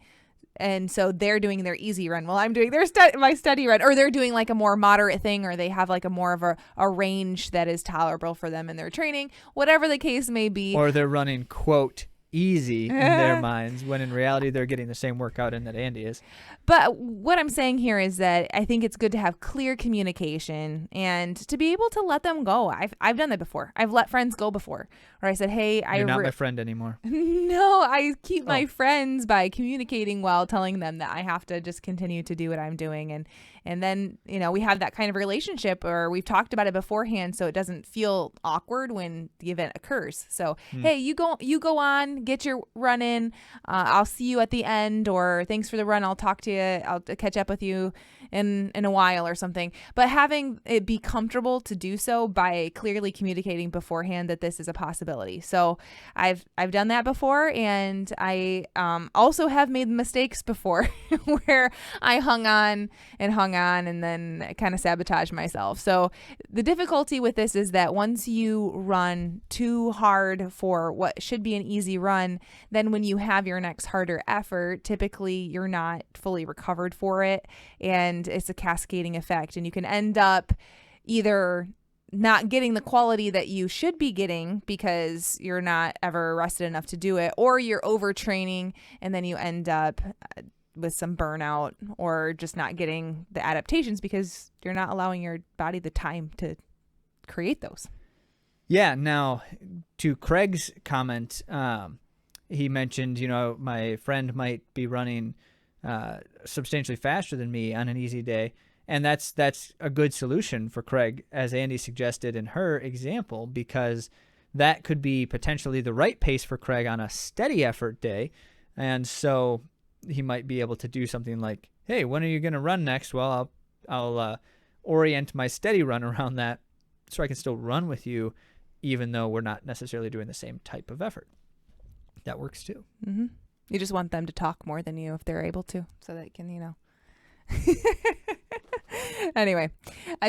[SPEAKER 2] And so they're doing their easy run while I'm doing my steady run, or they're doing like a more moderate thing, or they have like a more of a range that is tolerable for them in their training, whatever the case may be.
[SPEAKER 1] Or they're running, quote, easy in their minds, when in reality they're getting the same workout in that Andy is.
[SPEAKER 2] But what I'm saying here is that I think it's good to have clear communication and to be able to let them go. I've done that before. I've let friends go before, or I said, hey,
[SPEAKER 1] You're not my friend anymore.
[SPEAKER 2] No, I keep my friends by communicating while telling them that I have to just continue to do what I'm doing. And then, we have that kind of relationship, or we've talked about it beforehand, so it doesn't feel awkward when the event occurs. So, hey, you go on, get your run in. I'll see you at the end, or thanks for the run. I'll talk to you. I'll catch up with you in a while or something. But having it be comfortable to do so by clearly communicating beforehand that this is a possibility. So I've done that before, and I also have made mistakes before where I hung on and then kind of sabotage myself. So the difficulty with this is that once you run too hard for what should be an easy run, then when you have your next harder effort, typically you're not fully recovered for it, and it's a cascading effect, and you can end up either not getting the quality that you should be getting because you're not ever rested enough to do it, or you're overtraining and then you end up with some burnout or just not getting the adaptations because you're not allowing your body the time to create those.
[SPEAKER 1] Yeah. Now, to Craig's comment, he mentioned, my friend might be running substantially faster than me on an easy day. And that's a good solution for Craig, as Andy suggested in her example, because that could be potentially the right pace for Craig on a steady effort day. And so he might be able to do something like, hey, when are you going to run next? Well, I'll orient my steady run around that so I can still run with you, even though we're not necessarily doing the same type of effort. That works too.
[SPEAKER 2] Mm-hmm. You just want them to talk more than you if they're able to, so they can, Anyway,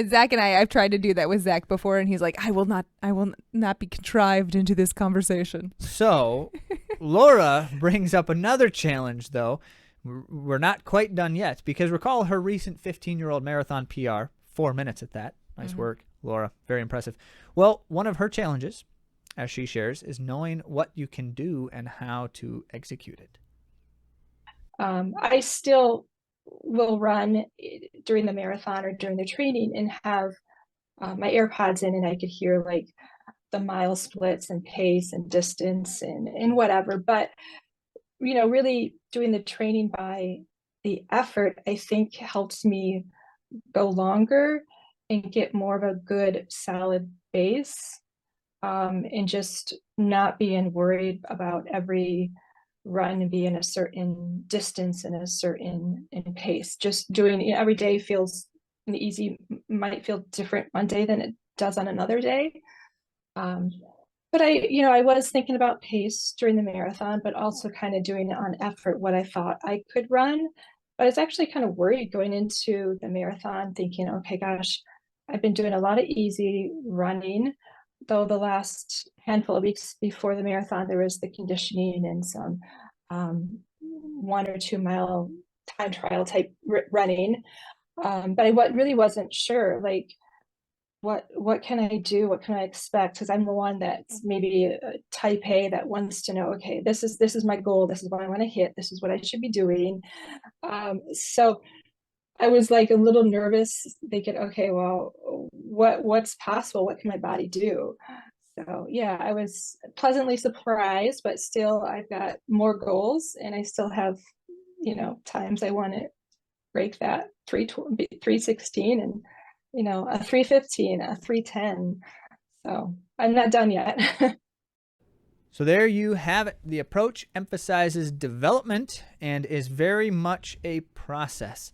[SPEAKER 2] Zach and I've tried to do that with Zach before, and he's like, I will not be contrived into this conversation.
[SPEAKER 1] So Laura brings up another challenge, though. We're not quite done yet, because recall her recent 15-year-old marathon PR, 4 minutes at that. Nice work, Laura. Very impressive. Well, one of her challenges, as she shares, is knowing what you can do and how to execute it.
[SPEAKER 4] I still will run during the marathon or during the training and have my AirPods in, and I could hear like the mile splits and pace and distance and whatever. But, really doing the training by the effort, I think helps me go longer and get more of a good solid base, and just not being worried about every run being a certain distance and a certain pace. Just doing every day feels easy, might feel different one day than it does on another day. But I was thinking about pace during the marathon, but also kind of doing it on effort, what I thought I could run. But I was actually kind of worried going into the marathon, thinking, okay, gosh, I've been doing a lot of easy running, though the last handful of weeks before the marathon, there was the conditioning and some 1 or 2 mile time trial type running. But I really wasn't sure, like, what can I do? What can I expect? Because I'm the one that's maybe a type A that wants to know, okay, this is my goal. This is what I want to hit. This is what I should be doing. So I was like a little nervous, thinking, okay, well, what's possible? What can my body do? So yeah, I was pleasantly surprised, but still I've got more goals, and I still have, times I want to break that 316 and, a 315, a 310. So I'm not done yet.
[SPEAKER 1] So there you have it. The approach emphasizes development and is very much a process.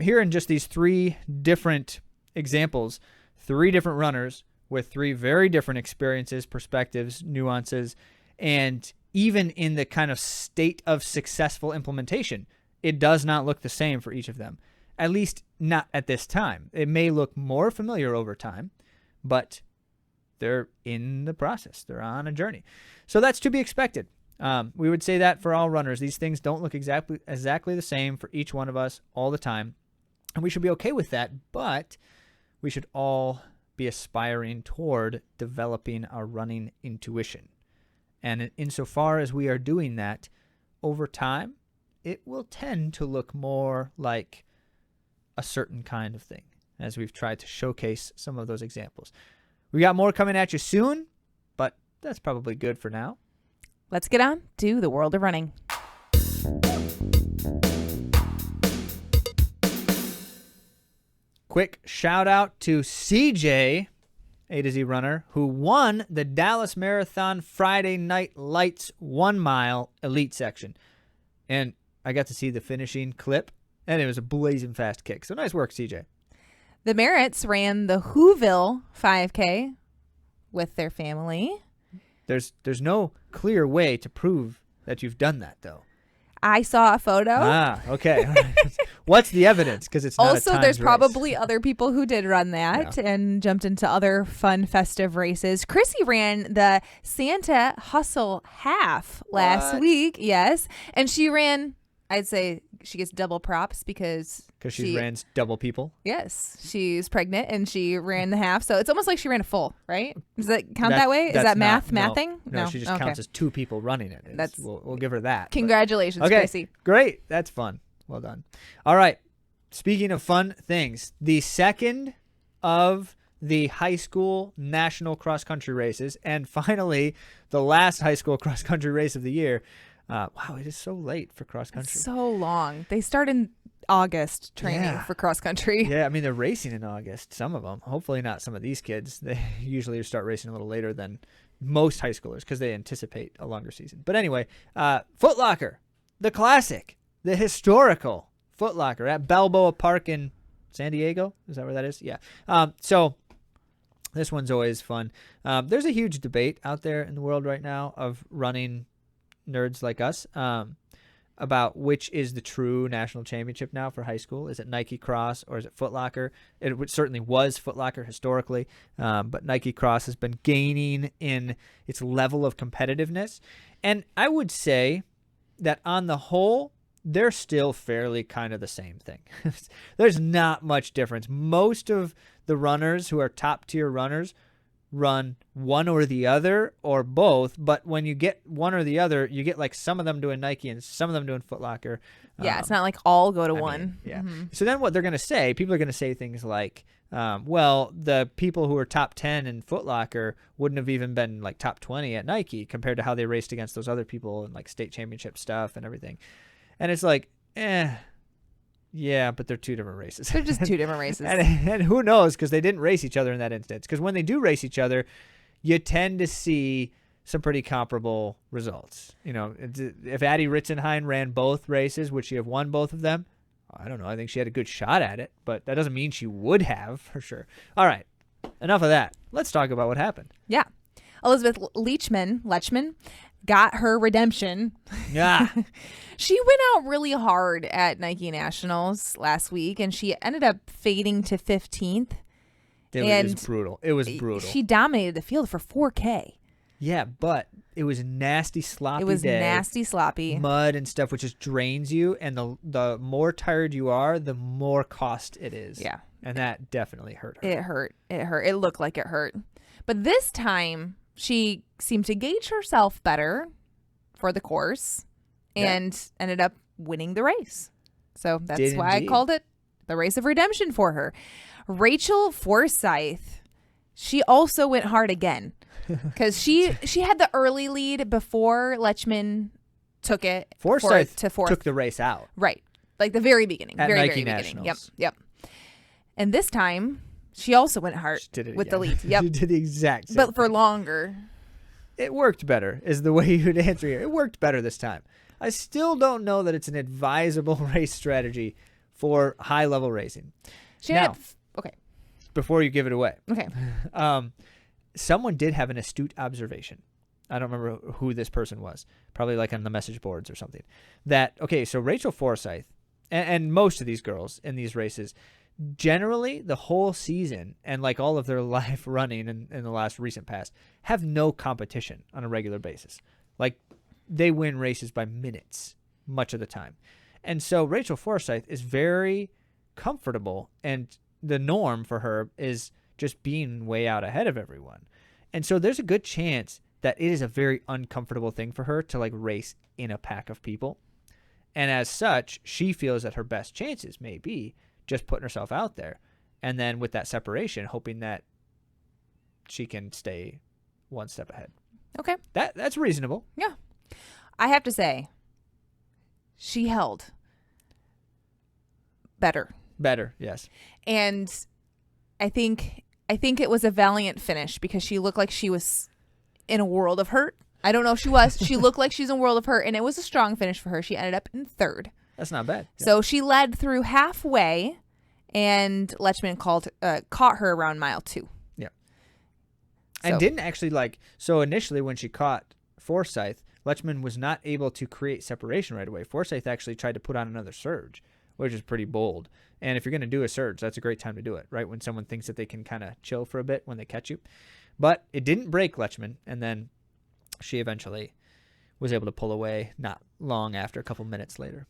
[SPEAKER 1] Here in just these 3 different examples, 3 different runners with 3 very different experiences, perspectives, nuances, and even in the kind of state of successful implementation, it does not look the same for each of them, at least not at this time. It may look more familiar over time, but they're in the process. They're on a journey. So that's to be expected. We would say that for all runners. These things don't look exactly the same for each one of us all the time, and we should be okay with that, but we should all be aspiring toward developing our running intuition. And insofar as we are doing that, over time, it will tend to look more like a certain kind of thing, as we've tried to showcase some of those examples. We got more coming at you soon, but that's probably good for now.
[SPEAKER 2] Let's get on to the world of running.
[SPEAKER 1] Quick shout out to CJ, A to Z runner, who won the Dallas Marathon Friday Night Lights 1 mile elite section. And I got to see the finishing clip. And it was a blazing fast kick. So nice work, CJ.
[SPEAKER 2] The Merritts ran the Whoville 5K with their family.
[SPEAKER 1] There's no clear way to prove that you've done that, though.
[SPEAKER 2] I saw a photo.
[SPEAKER 1] Okay. What's the evidence? Because it's not
[SPEAKER 2] Also,
[SPEAKER 1] a timed
[SPEAKER 2] there's
[SPEAKER 1] race.
[SPEAKER 2] probably other people who did run that and jumped into other fun, festive races. Chrissy ran the Santa Hustle Half last week. Yes. And she ran, I'd say she gets double props because
[SPEAKER 1] she ran double people.
[SPEAKER 2] Yes. She's pregnant and she ran the half. So it's almost like she ran a full, right? Does that count that way? Is that mathing?
[SPEAKER 1] No, she just counts as 2 people running it. We'll give her that.
[SPEAKER 2] Congratulations,
[SPEAKER 1] okay,
[SPEAKER 2] Chrissy.
[SPEAKER 1] Great. That's fun. Well done. All right. Speaking of fun things, the second of the high school national cross country races, and finally the last high school cross country race of the year. Wow, it is so late for cross country.
[SPEAKER 2] It's so long. They start in August training for cross country.
[SPEAKER 1] Yeah, I mean, they're racing in August, some of them. Hopefully not some of these kids. They usually start racing a little later than most high schoolers because they anticipate a longer season. But anyway, Foot Locker, the classic, the historical Foot Locker at Balboa Park in San Diego. Is that where that is? Yeah. So this one's always fun. There's a huge debate out there in the world right now of running nerds like us about which is the true national championship now for high school. Is it Nike Cross or is it Foot Locker? It certainly was Foot Locker historically, but Nike Cross has been gaining in its level of competitiveness. And I would say that on the whole, they're still fairly kind of the same thing. There's not much difference. Most of the runners who are top tier runners run one or the other or both, but when you get one or the other, you get like some of them doing Nike and some of them doing Foot Locker.
[SPEAKER 2] Yeah, it's not like all go to one.
[SPEAKER 1] Yeah. So then what they're going to say, people are going to say things like, well, the people who are top 10 in Foot Locker wouldn't have even been like top 20 at Nike compared to how they raced against those other people in like state championship stuff and everything. And it's like, yeah, but they're 2 different races.
[SPEAKER 2] They're just 2 different races.
[SPEAKER 1] and who knows, because they didn't race each other in that instance. Because when they do race each other, you tend to see some pretty comparable results. You know, if Addie Ritzenhein ran both races, would she have won both of them? I don't know. I think she had a good shot at it, but that doesn't mean she would have for sure. All right, enough of that. Let's talk about what happened.
[SPEAKER 2] Yeah. Elizabeth Lechman got her redemption.
[SPEAKER 1] Yeah.
[SPEAKER 2] She went out really hard at Nike Nationals last week, and she ended up fading to 15th.
[SPEAKER 1] It was brutal. It was brutal.
[SPEAKER 2] She dominated the field for 4K.
[SPEAKER 1] Yeah, but it was nasty, sloppy.
[SPEAKER 2] It was
[SPEAKER 1] day.
[SPEAKER 2] nasty, sloppy.
[SPEAKER 1] Mud and stuff, which just drains you, and the more tired you are, the more cost it is.
[SPEAKER 2] Yeah.
[SPEAKER 1] And that definitely hurt her.
[SPEAKER 2] It hurt. It hurt. It looked like it hurt. But this time, she seemed to gauge herself better for the course and ended up winning the race. So that's why I called it the race of redemption for her. Rachel Forsyth, she also went hard again because she had the early lead before Lechman took it.
[SPEAKER 1] Forsyth
[SPEAKER 2] to fourth.
[SPEAKER 1] Took the race out.
[SPEAKER 2] Right. Like the very beginning.
[SPEAKER 1] At
[SPEAKER 2] very,
[SPEAKER 1] Nike
[SPEAKER 2] very
[SPEAKER 1] Nationals.
[SPEAKER 2] beginning. Yep. And this time, she also went hard with the lead. Yep.
[SPEAKER 1] She did the exact same
[SPEAKER 2] But for
[SPEAKER 1] thing.
[SPEAKER 2] longer.
[SPEAKER 1] It worked better, is the way you would answer here. It worked better this time. I still don't know that it's an advisable race strategy for high-level racing.
[SPEAKER 2] Okay.
[SPEAKER 1] Before you give it away.
[SPEAKER 2] Okay.
[SPEAKER 1] Someone did have an astute observation. I don't remember who this person was. Probably like on the message boards or something. So Rachel Forsyth, and most of these girls in these races, generally the whole season and like all of their life running in the last recent past have no competition on a regular basis. Like they win races by minutes much of the time. And so Rachel Forsyth is very comfortable, and the norm for her is just being way out ahead of everyone. And so there's a good chance that it is a very uncomfortable thing for her to like race in a pack of people. And as such, she feels that her best chances may be just putting herself out there. And then with that separation, hoping that she can stay one step ahead.
[SPEAKER 2] Okay.
[SPEAKER 1] That's reasonable.
[SPEAKER 2] Yeah. I have to say, she held better.
[SPEAKER 1] Better, yes.
[SPEAKER 2] And I think it was a valiant finish because she looked like she was in a world of hurt. I don't know if she was. She looked like she's in a world of hurt, and it was a strong finish for her. She ended up in third.
[SPEAKER 1] That's not bad. Yeah.
[SPEAKER 2] So she led through halfway, and Lechman caught her around mile 2.
[SPEAKER 1] Yeah.
[SPEAKER 2] So-
[SPEAKER 1] And didn't actually so initially when she caught Forsyth, Lechman was not able to create separation right away. Forsyth actually tried to put on another surge, which is pretty bold. And if you're going to do a surge, that's a great time to do it, right? When someone thinks that they can kind of chill for a bit when they catch you. But it didn't break Lechman, and then she eventually was able to pull away not long after, a couple minutes later.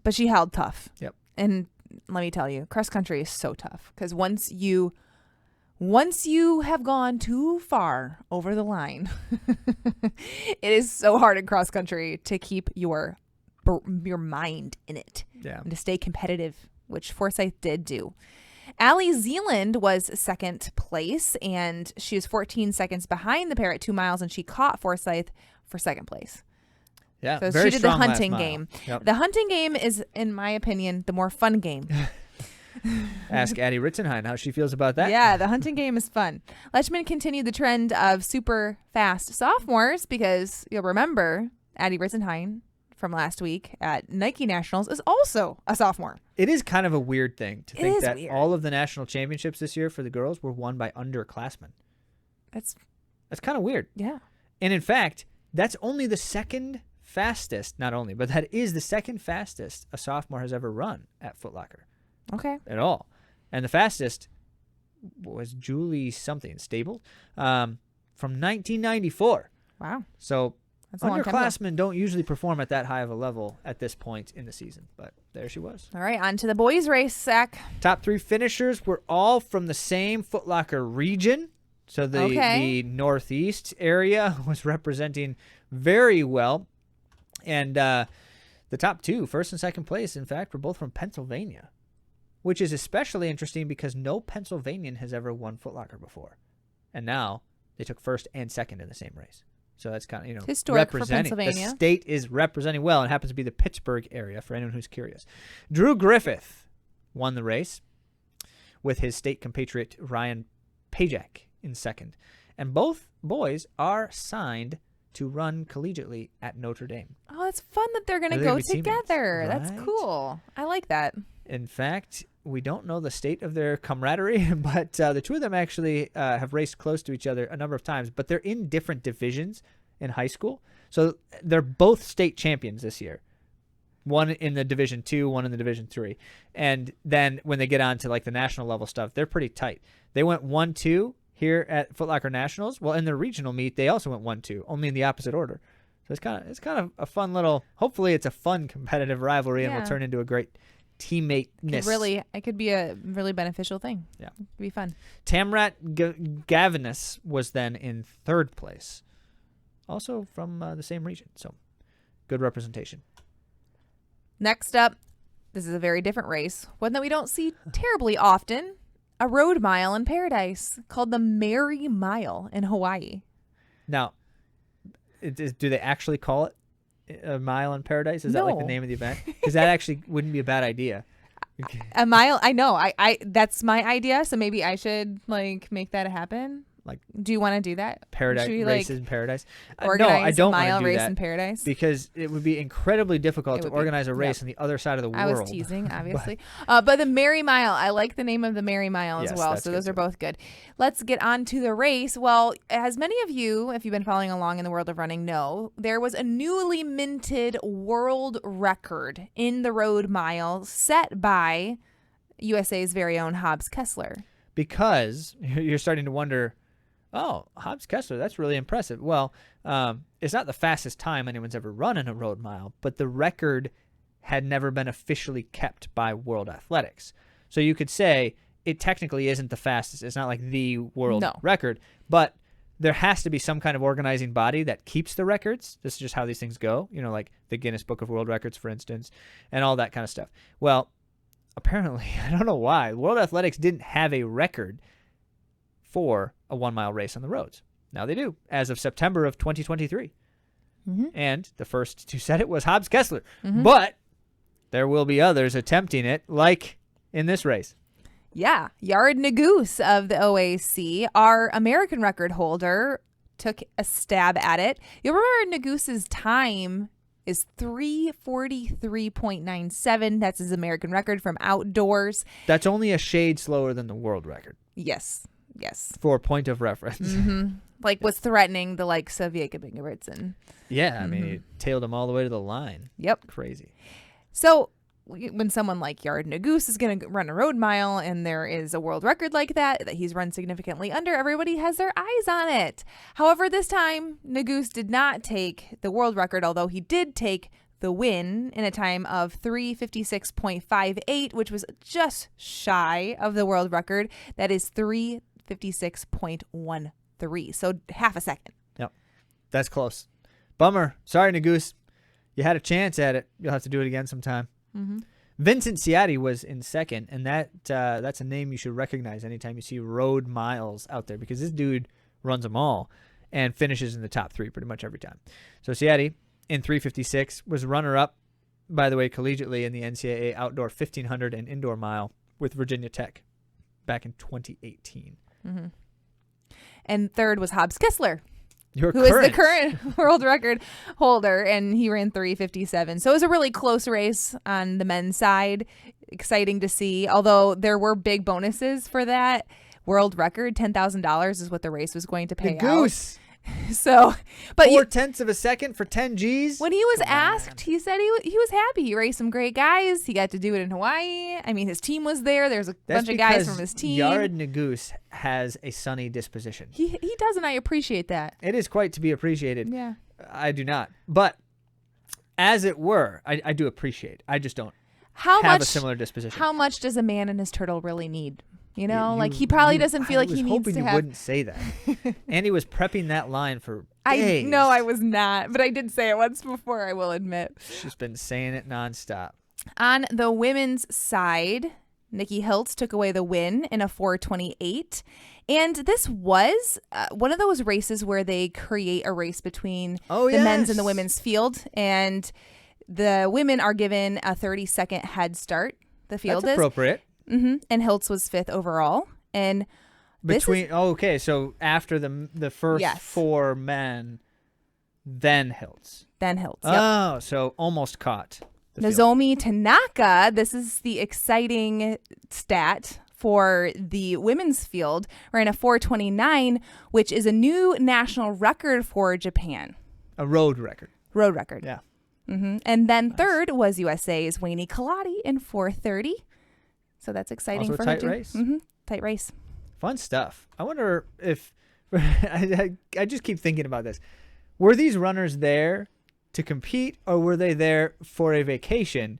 [SPEAKER 2] But she held tough.
[SPEAKER 1] Yep.
[SPEAKER 2] And let me tell you, cross country is so tough because once you have gone too far over the line, it is so hard in cross country to keep your mind in it and to stay competitive, which Forsyth did do. Allie Zealand was second place, and she was 14 seconds behind the pair at 2 miles, and she caught Forsyth for second place.
[SPEAKER 1] Yeah,
[SPEAKER 2] So
[SPEAKER 1] very
[SPEAKER 2] she did the
[SPEAKER 1] strong last
[SPEAKER 2] hunting
[SPEAKER 1] mile.
[SPEAKER 2] game.
[SPEAKER 1] Yep.
[SPEAKER 2] The hunting game is, in my opinion, the more fun game.
[SPEAKER 1] Ask Addie Ritzenheim how she feels about that.
[SPEAKER 2] Yeah, the hunting game is fun. Lechman continued the trend of super fast sophomores because you'll remember Addie Ritzenheim from last week at Nike Nationals is also a sophomore.
[SPEAKER 1] It is kind of a weird thing to think
[SPEAKER 2] is
[SPEAKER 1] that
[SPEAKER 2] weird.
[SPEAKER 1] all of the national championships this year for the girls were won by underclassmen.
[SPEAKER 2] That's
[SPEAKER 1] kind of weird.
[SPEAKER 2] yeah.
[SPEAKER 1] And in fact, that's only the second fastest, not only, but that is the second fastest a sophomore has ever run at Foot Locker
[SPEAKER 2] Okay.
[SPEAKER 1] at all. And the fastest was Julie something, Stable, from 1994.
[SPEAKER 2] Wow.
[SPEAKER 1] So
[SPEAKER 2] That's a long time ago.
[SPEAKER 1] underclassmen don't usually perform at that high of a level at this point in the season, but there she was.
[SPEAKER 2] All right, on to the boys race, Zach.
[SPEAKER 1] Top 3 finishers were all from the same Foot Locker region. So the Northeast area was representing very well. And the top 2, first and second place, in fact, were both from Pennsylvania, which is especially interesting because no Pennsylvanian has ever won Foot Locker before. And now they took first and second in the same race. So that's kind of,
[SPEAKER 2] Historic for
[SPEAKER 1] representing.
[SPEAKER 2] Pennsylvania.
[SPEAKER 1] The state is representing well, and happens to be the Pittsburgh area for anyone who's curious. Drew Griffith won the race with his state compatriot Ryan Pajak in second. And both boys are signed to run collegiately at Notre Dame.
[SPEAKER 2] Oh, it's fun that they're going to
[SPEAKER 1] They're
[SPEAKER 2] go
[SPEAKER 1] gonna be teammates,
[SPEAKER 2] together. That's
[SPEAKER 1] right?
[SPEAKER 2] cool. I like that.
[SPEAKER 1] In fact, we don't know the state of their camaraderie, but the two of them actually have raced close to each other a number of times, but they're in different divisions in high school. So they're both state champions this year. One in the Division 2, one in the Division 3. And then when they get on to the national level stuff, they're pretty tight. They went 1-2 here at Foot Locker Nationals. Well, in their regional meet, they also went 1-2, only in the opposite order. So it's kind of a fun little, hopefully it's a fun competitive rivalry and will turn into a great teammate-ness.
[SPEAKER 2] It could be a really beneficial thing.
[SPEAKER 1] Yeah.
[SPEAKER 2] It'd be fun.
[SPEAKER 1] Tamrat Gavinus was then in third place, also from the same region. So good representation.
[SPEAKER 2] Next up, this is a very different race, one that we don't see terribly often. A road mile in paradise called the Merry Mile in Hawaii.
[SPEAKER 1] Now, do they actually call it a mile in paradise? Is that the name of the event? Because that actually wouldn't be a bad idea.
[SPEAKER 2] A mile, I know. I that's my idea, so maybe I should make that happen. Do you want to do that?
[SPEAKER 1] Paradise
[SPEAKER 2] Should we,
[SPEAKER 1] races in paradise. No,
[SPEAKER 2] organize
[SPEAKER 1] I don't
[SPEAKER 2] a mile
[SPEAKER 1] want to do
[SPEAKER 2] race
[SPEAKER 1] that
[SPEAKER 2] in paradise?
[SPEAKER 1] because it would be incredibly difficult
[SPEAKER 2] It
[SPEAKER 1] to
[SPEAKER 2] would be.
[SPEAKER 1] organize a race
[SPEAKER 2] Yep.
[SPEAKER 1] on the other side of the world.
[SPEAKER 2] I was teasing, obviously. But the Merry Mile, I like the name of the Merry Mile as
[SPEAKER 1] Yes,
[SPEAKER 2] well.
[SPEAKER 1] that's
[SPEAKER 2] So
[SPEAKER 1] good
[SPEAKER 2] those are
[SPEAKER 1] too.
[SPEAKER 2] both good. Let's get on to the race. Well, as many of you, if you've been following along in the world of running, know, there was a newly minted world record in the road mile set by USA's very own Hobbs Kessler.
[SPEAKER 1] Because you're starting to wonder, oh, Hobbs Kessler, that's really impressive. Well, it's not the fastest time anyone's ever run in a road mile, but the record had never been officially kept by World Athletics. So you could say it technically isn't the fastest. It's not like the world record, but there has to be some kind of organizing body that keeps the records. This is just how these things go, like the Guinness Book of World Records, for instance, and all that kind of stuff. Well, apparently, I don't know why, World Athletics didn't have a record for a 1 mile race on the roads. Now they do, as of September of 2023.
[SPEAKER 2] Mm-hmm.
[SPEAKER 1] And the first to set it was Hobbs Kessler.
[SPEAKER 2] Mm-hmm.
[SPEAKER 1] But there will be others attempting it, like in this race.
[SPEAKER 2] Yeah. Yard Nagoose of the OAC, our American record holder, took a stab at it. You'll remember Nagoose's time is 3:43.97. That's his American record from outdoors.
[SPEAKER 1] That's only a shade slower than the world record.
[SPEAKER 2] Yes.
[SPEAKER 1] For a point of reference.
[SPEAKER 2] Like was threatening the likes of Jakob Ingebrigtsen.
[SPEAKER 1] Yeah, I mean, he tailed him all the way to the line.
[SPEAKER 2] Yep.
[SPEAKER 1] Crazy.
[SPEAKER 2] So when someone like Jared Naguse is going to run a road mile and there is a world record like that he's run significantly under, everybody has their eyes on it. However, this time, Naguse did not take the world record, although he did take the win in a time of 3:56.58, which was just shy of the world record. That is 3:56.13, so half a second.
[SPEAKER 1] Yep. That's close. Bummer. Sorry, Naguse. You had a chance at it. You'll have to do it again sometime. Vincent Ciatti was in second, and that's a name you should recognize anytime you see road miles out there, because this dude runs them all and finishes in the top 3 pretty much every time. So Ciatti in 3:56 was runner-up, by the way, collegiately in the NCAA outdoor 1500 and indoor mile with Virginia Tech back in 2018.
[SPEAKER 2] And third was Hobbs Kessler,
[SPEAKER 1] who
[SPEAKER 2] is the current world record holder, and he ran 3:57. So it was a really close race on the men's side. Exciting to see, although there were big bonuses for that world record. $10,000 is what the race was going to pay
[SPEAKER 1] Goose.
[SPEAKER 2] out. So, but
[SPEAKER 1] 0.4 of a second for 10 G's.
[SPEAKER 2] When he was asked, he said he was happy. He raced some great guys. He got to do it in Hawaii. I mean, his team was there. There's a bunch of guys from his team.
[SPEAKER 1] Jared Naguse has a sunny disposition.
[SPEAKER 2] He does, and I appreciate that.
[SPEAKER 1] It is quite to be appreciated.
[SPEAKER 2] Yeah.
[SPEAKER 1] I do not. But as it were, I do appreciate. I just don't
[SPEAKER 2] have
[SPEAKER 1] a similar disposition.
[SPEAKER 2] How much does a man and his turtle really need? You know, like he probably doesn't feel like he needs to have.
[SPEAKER 1] I was hoping you wouldn't say that. Andy was prepping that line for days.
[SPEAKER 2] No, I was not, but I did say it once before, I will admit.
[SPEAKER 1] She's been saying it nonstop.
[SPEAKER 2] On the women's side, Nikki Hiltz took away the win in a 4:28. And this was one of those races where they create a race between the men's and the women's field. And the women are given a 30-second head start. The field
[SPEAKER 1] That's appropriate.
[SPEAKER 2] And Hiltz was 5th overall. And
[SPEAKER 1] so after the first 4 men, then Hiltz.
[SPEAKER 2] Yep.
[SPEAKER 1] Oh, so almost caught.
[SPEAKER 2] Nozomi Tanaka, this is the exciting stat for the women's field, ran a 4:29, which is a new national record for Japan.
[SPEAKER 1] A road record.
[SPEAKER 2] Yeah. And then third was USA's Wayne Kalati in 4:30. So that's exciting
[SPEAKER 1] also
[SPEAKER 2] for
[SPEAKER 1] a tight
[SPEAKER 2] her too.
[SPEAKER 1] Race.
[SPEAKER 2] Tight race.
[SPEAKER 1] Fun stuff. I wonder if I just keep thinking about this. Were these runners there to compete, or were they there for a vacation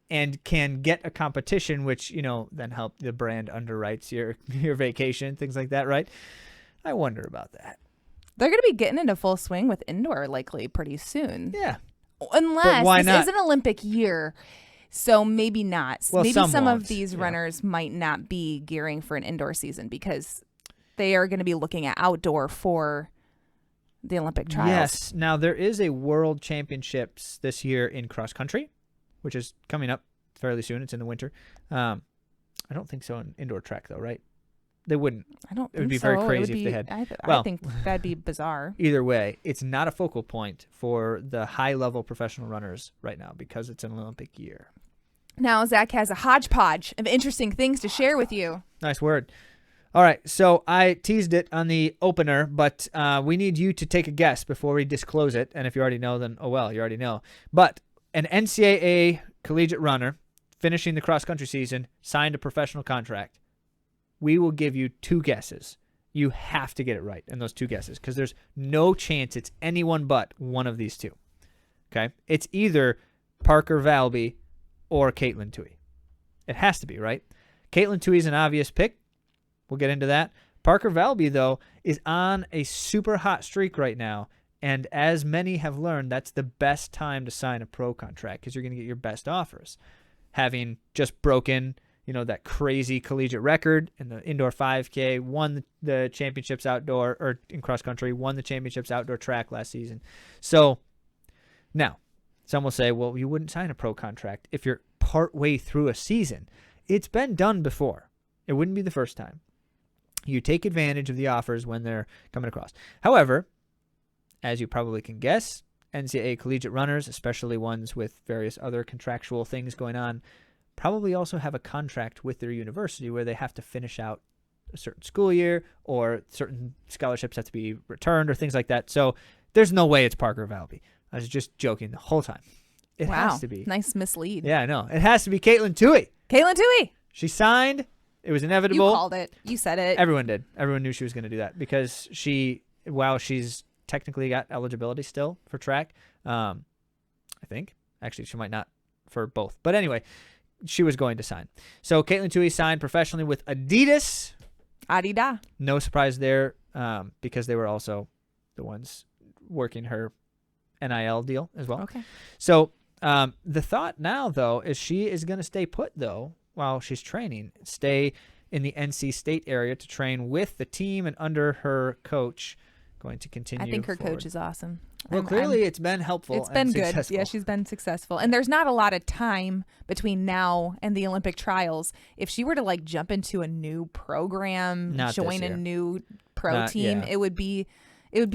[SPEAKER 1] and can get a competition, which, then help the brand underwrites your vacation, things like that, right? I wonder about that.
[SPEAKER 2] They're going to be getting into full swing with indoor likely pretty soon.
[SPEAKER 1] Yeah.
[SPEAKER 2] Unless
[SPEAKER 1] why
[SPEAKER 2] this
[SPEAKER 1] not?
[SPEAKER 2] is an Olympic year. So maybe not.
[SPEAKER 1] Well,
[SPEAKER 2] maybe some
[SPEAKER 1] won't.
[SPEAKER 2] Of these runners might not be gearing for an indoor season because they are going to be looking at outdoor for the Olympic trials.
[SPEAKER 1] Yes. Now, there is a World Championships this year in cross country, which is coming up fairly soon. It's in the winter. I don't think so in indoor track, though, right? They wouldn't.
[SPEAKER 2] I don't think so.
[SPEAKER 1] It would be very crazy if they had.
[SPEAKER 2] I think that'd be bizarre.
[SPEAKER 1] Either way, it's not a focal point for the high-level professional runners right now because it's an Olympic year.
[SPEAKER 2] Now, Zach has a hodgepodge of interesting things to share with you.
[SPEAKER 1] Nice word. All right, so I teased it on the opener, but we need you to take a guess before we disclose it. And if you already know, then oh well, you already know. But an NCAA collegiate runner finishing the cross-country season signed a professional contract. We will give you 2 guesses. You have to get it right in those 2 guesses because there's no chance it's anyone but one of these 2. Okay? It's either Parker Valby or Caitlin Tui. It has to be, right? Caitlin Tui is an obvious pick. We'll get into that. Parker Valby, though, is on a super hot streak right now. And as many have learned, that's the best time to sign a pro contract because you're going to get your best offers. Having just broken, that crazy collegiate record in the indoor 5K, won the championships outdoor or in cross country, won the championships outdoor track last season. So now some will say, well, you wouldn't sign a pro contract if you're partway through a season. It's been done before. It wouldn't be the first time. You take advantage of the offers when they're coming across. However, as you probably can guess, NCAA collegiate runners, especially ones with various other contractual things going on, probably also have a contract with their university where they have to finish out a certain school year, or certain scholarships have to be returned or things like that. So there's no way it's Parker Valby. I was just joking the whole time. It has to be.
[SPEAKER 2] Nice mislead.
[SPEAKER 1] Yeah, I know. It has to be Caitlin Toohey.
[SPEAKER 2] Caitlin Toohey.
[SPEAKER 1] She signed. It was inevitable.
[SPEAKER 2] You called it. You said it.
[SPEAKER 1] Everyone did. Everyone knew she was going to do that because while she's technically got eligibility still for track, I think. Actually, she might not for both. But anyway, she was going to sign. So Caitlin Toohey signed professionally with Adidas.
[SPEAKER 2] Adida.
[SPEAKER 1] No surprise there, because they were also the ones working her NIL deal as well.
[SPEAKER 2] Okay.
[SPEAKER 1] So the thought now, though, is she is going to stay put, though, while she's training, stay in the NC State area to train with the team and under her coach, going to continue.
[SPEAKER 2] I think her
[SPEAKER 1] forward.
[SPEAKER 2] coach is awesome.
[SPEAKER 1] Well, clearly it's been helpful.
[SPEAKER 2] It's been good.
[SPEAKER 1] Successful.
[SPEAKER 2] Yeah, she's been successful. And there's not a lot of time between now and the Olympic trials. If she were to like jump into a new program, join a new pro team, it would be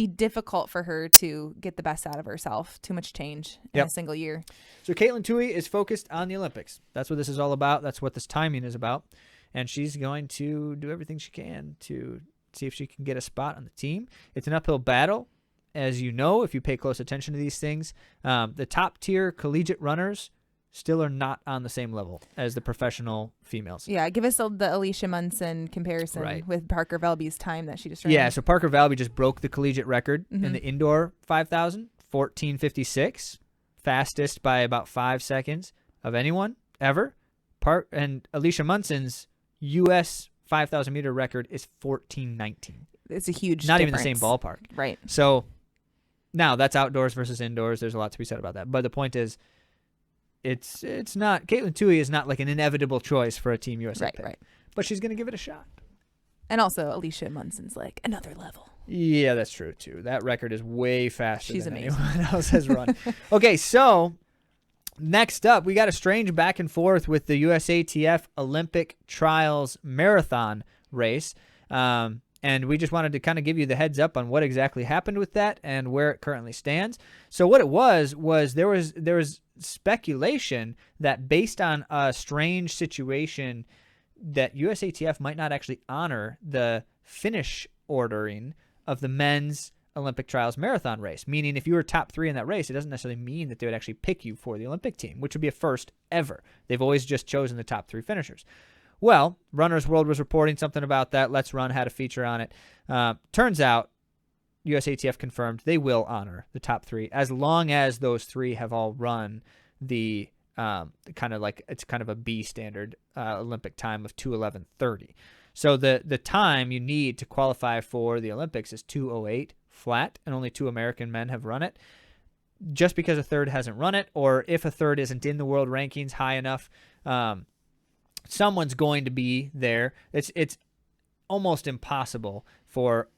[SPEAKER 2] difficult for her to get the best out of herself. Too much change in a single year.
[SPEAKER 1] So Caitlin Toohey is focused on the Olympics. That's what this is all about. That's what this timing is about. And she's going to do everything she can to see if she can get a spot on the team. It's an uphill battle. As you know, if you pay close attention to these things, the top tier collegiate runners still are not on the same level as the professional females.
[SPEAKER 2] Yeah, give us the Alicia Munson comparison with Parker Velby's time that she just ran.
[SPEAKER 1] Yeah, so Parker Valby just broke the collegiate record in the indoor 5,000, 14:56, fastest by about 5 seconds of anyone ever. And Alicia Munson's U.S. 5,000 meter record is 14:19.
[SPEAKER 2] It's a huge
[SPEAKER 1] Not
[SPEAKER 2] difference.
[SPEAKER 1] even the same ballpark.
[SPEAKER 2] Right.
[SPEAKER 1] So now that's outdoors versus indoors. There's a lot to be said about that. But the point is, it's not, Caitlin Toohey is not like an inevitable choice for a Team USA pick. Right. But she's going to give it a shot.
[SPEAKER 2] And also, Alicia Munson's like another level.
[SPEAKER 1] Yeah, that's true too. That record is way faster
[SPEAKER 2] She's
[SPEAKER 1] than
[SPEAKER 2] amazing.
[SPEAKER 1] anyone else has run. Okay, so next up, we got a strange back and forth with the USATF Olympic Trials Marathon race. And we just wanted to kind of give you the heads up on what exactly happened with that and where it currently stands. So what it was there was speculation that based on a strange situation that USATF might not actually honor the finish ordering of the men's Olympic Trials Marathon race, meaning if you were top 3 in that race, it doesn't necessarily mean that they would actually pick you for the Olympic team, which would be a first ever. They've always just chosen the top 3 finishers. Well, Runner's World was reporting something about that. Let's Run had a feature on it. Turns out USATF confirmed they will honor the top 3 as long as those 3 have all run the kind of a B standard Olympic time of 2:11:30. So the time you need to qualify for the Olympics is 2:08 flat, and only 2 American men have run it. Just because a third hasn't run it, or if a third isn't in the world rankings high enough, someone's going to be there. It's almost impossible for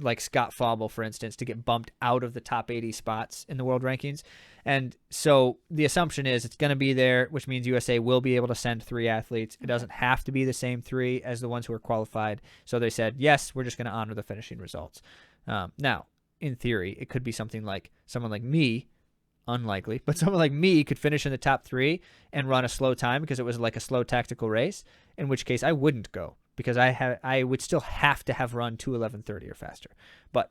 [SPEAKER 1] like Scott Fauble, for instance, to get bumped out of the top 80 spots in the world rankings. And so the assumption is it's going to be there, which means USA will be able to send 3 athletes. It doesn't have to be the same 3 as the ones who are qualified. So they said, yes, we're just going to honor the finishing results. Now, in theory, it could be something like someone like me, unlikely, but someone like me could finish in the top 3 and run a slow time because it was like a slow tactical race, in which case I wouldn't go because I would still have to have run 2:11:30 or faster. But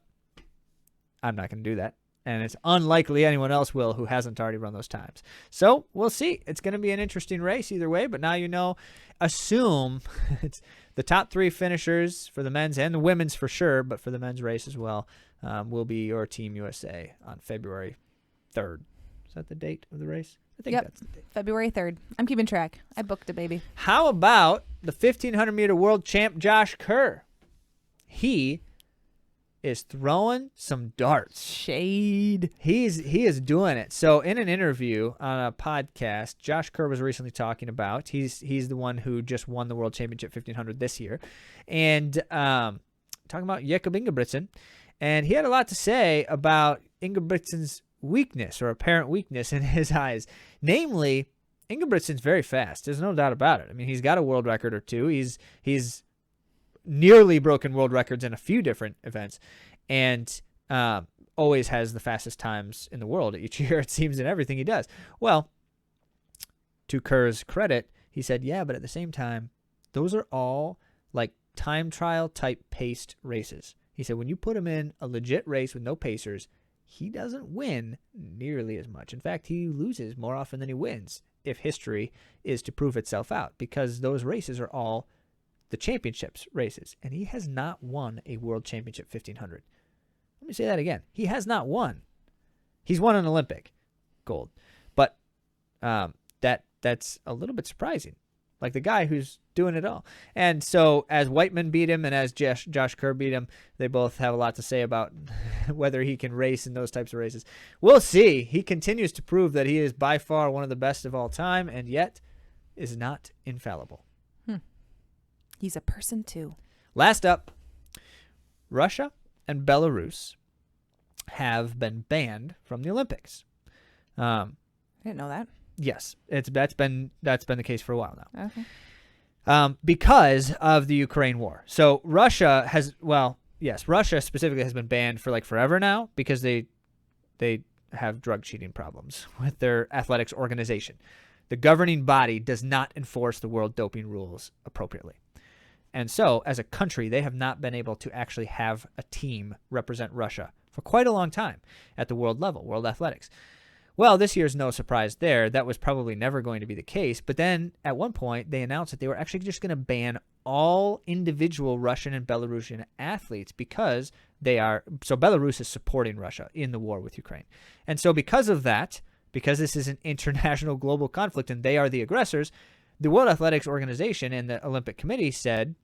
[SPEAKER 1] I'm not going to do that, and it's unlikely anyone else will who hasn't already run those times. So we'll see. It's going to be an interesting race either way, but now you know, assume it's the top 3 finishers for the men's and the women's for sure, but for the men's race as well, will be your Team USA on February 3rd. Is that the date of the race? I think that's the date.
[SPEAKER 2] February 3rd. I'm keeping track. I booked it, baby.
[SPEAKER 1] How about the 1,500 meter world champ Josh Kerr? He is throwing some darts.
[SPEAKER 2] Shade.
[SPEAKER 1] He is doing it. So in an interview on a podcast, Josh Kerr was recently talking about, he's the one who just won the world championship 1,500 this year, and talking about Jakob Ingebrigtsen, and he had a lot to say about Ingebrigtsen's weakness or apparent weakness in his eyes. Namely, Ingebrigtsen's very fast. There's no doubt about it. I mean, he's got a world record or 2. He's nearly broken world records in a few different events. And always has the fastest times in the world each year, it seems, in everything he does. Well, to Kerr's credit, he said, yeah, but at the same time, those are all like time trial type paced races. He said, when you put him in a legit race with no pacers, he doesn't win nearly as much. In fact, he loses more often than he wins if history is to prove itself out, because those races are all the championships races. And he has not won a world championship 1500. Let me say that again. He has not won. He's won an Olympic gold. But that's a little bit surprising. Like the guy who's doing it all. And so as Whiteman beat him and as Josh Kerr beat him, they both have a lot to say about whether he can race in those types of races. We'll see. He continues to prove that he is by far one of the best of all time, and yet is not infallible.
[SPEAKER 2] He's a person too.
[SPEAKER 1] Last up, Russia and Belarus have been banned from the Olympics.
[SPEAKER 2] I didn't know that.
[SPEAKER 1] Yes, that's been the case for a while now.
[SPEAKER 2] Okay.
[SPEAKER 1] Because of the Ukraine war. So Russia Russia specifically has been banned for like forever now because they have drug cheating problems with their athletics organization. The governing body does not enforce the world doping rules appropriately. And so, as a country, they have not been able to actually have a team represent Russia for quite a long time at the world level, world athletics. Well, this year's no surprise there. That was probably never going to be the case. But then, at one point, they announced that they were actually just going to ban all individual Russian and Belarusian athletes because so Belarus is supporting Russia in the war with Ukraine. And so because of that, because this is an international global conflict and they are the aggressors, the World Athletics Organization and the Olympic Committee said,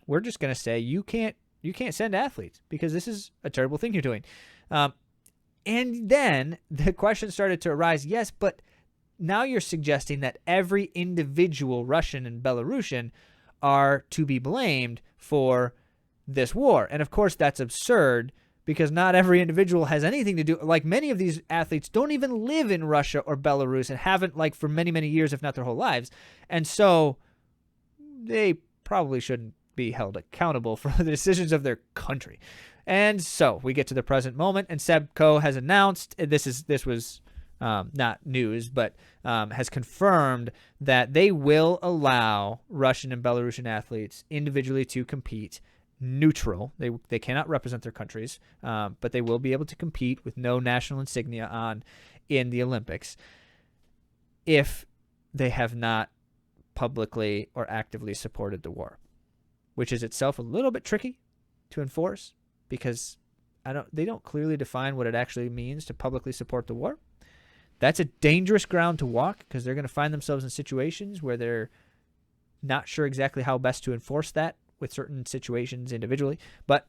[SPEAKER 1] we're just going to say you can't send athletes because this is a terrible thing you're doing. And then the question started to arise, yes, but now you're suggesting that every individual Russian and Belarusian are to be blamed for this war. And of course, that's absurd because not every individual has anything to do. Like many of these athletes don't even live in Russia or Belarus and haven't like for many, many years, if not their whole lives. And so they probably shouldn't be held accountable for the decisions of their country. And so we get to the present moment, and Seb Coe has announced this was not news, but has confirmed that they will allow Russian and Belarusian athletes individually to compete neutral. They cannot represent their countries, but they will be able to compete with no national insignia on in the Olympics if they have not publicly or actively supported the war, which is itself a little bit tricky to enforce because they don't clearly define what it actually means to publicly support the war. That's a dangerous ground to walk because they're going to find themselves in situations where they're not sure exactly how best to enforce that with certain situations individually. But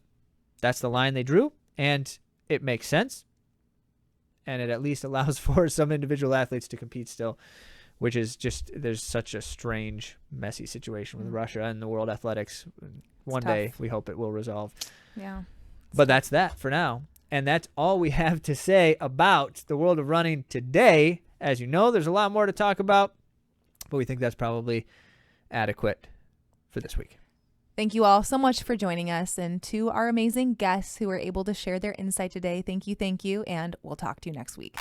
[SPEAKER 1] that's the line they drew, and it makes sense. And it at least allows for some individual athletes to compete still, which is just, there's such a strange, messy situation with Russia and the world athletics. One day we hope it will resolve.
[SPEAKER 2] Yeah.
[SPEAKER 1] But that's that for now. And that's all we have to say about the world of running today. As you know, there's a lot more to talk about, but we think that's probably adequate for this week.
[SPEAKER 2] Thank you all so much for joining us, and to our amazing guests who were able to share their insight today. Thank you. And we'll talk to you next week.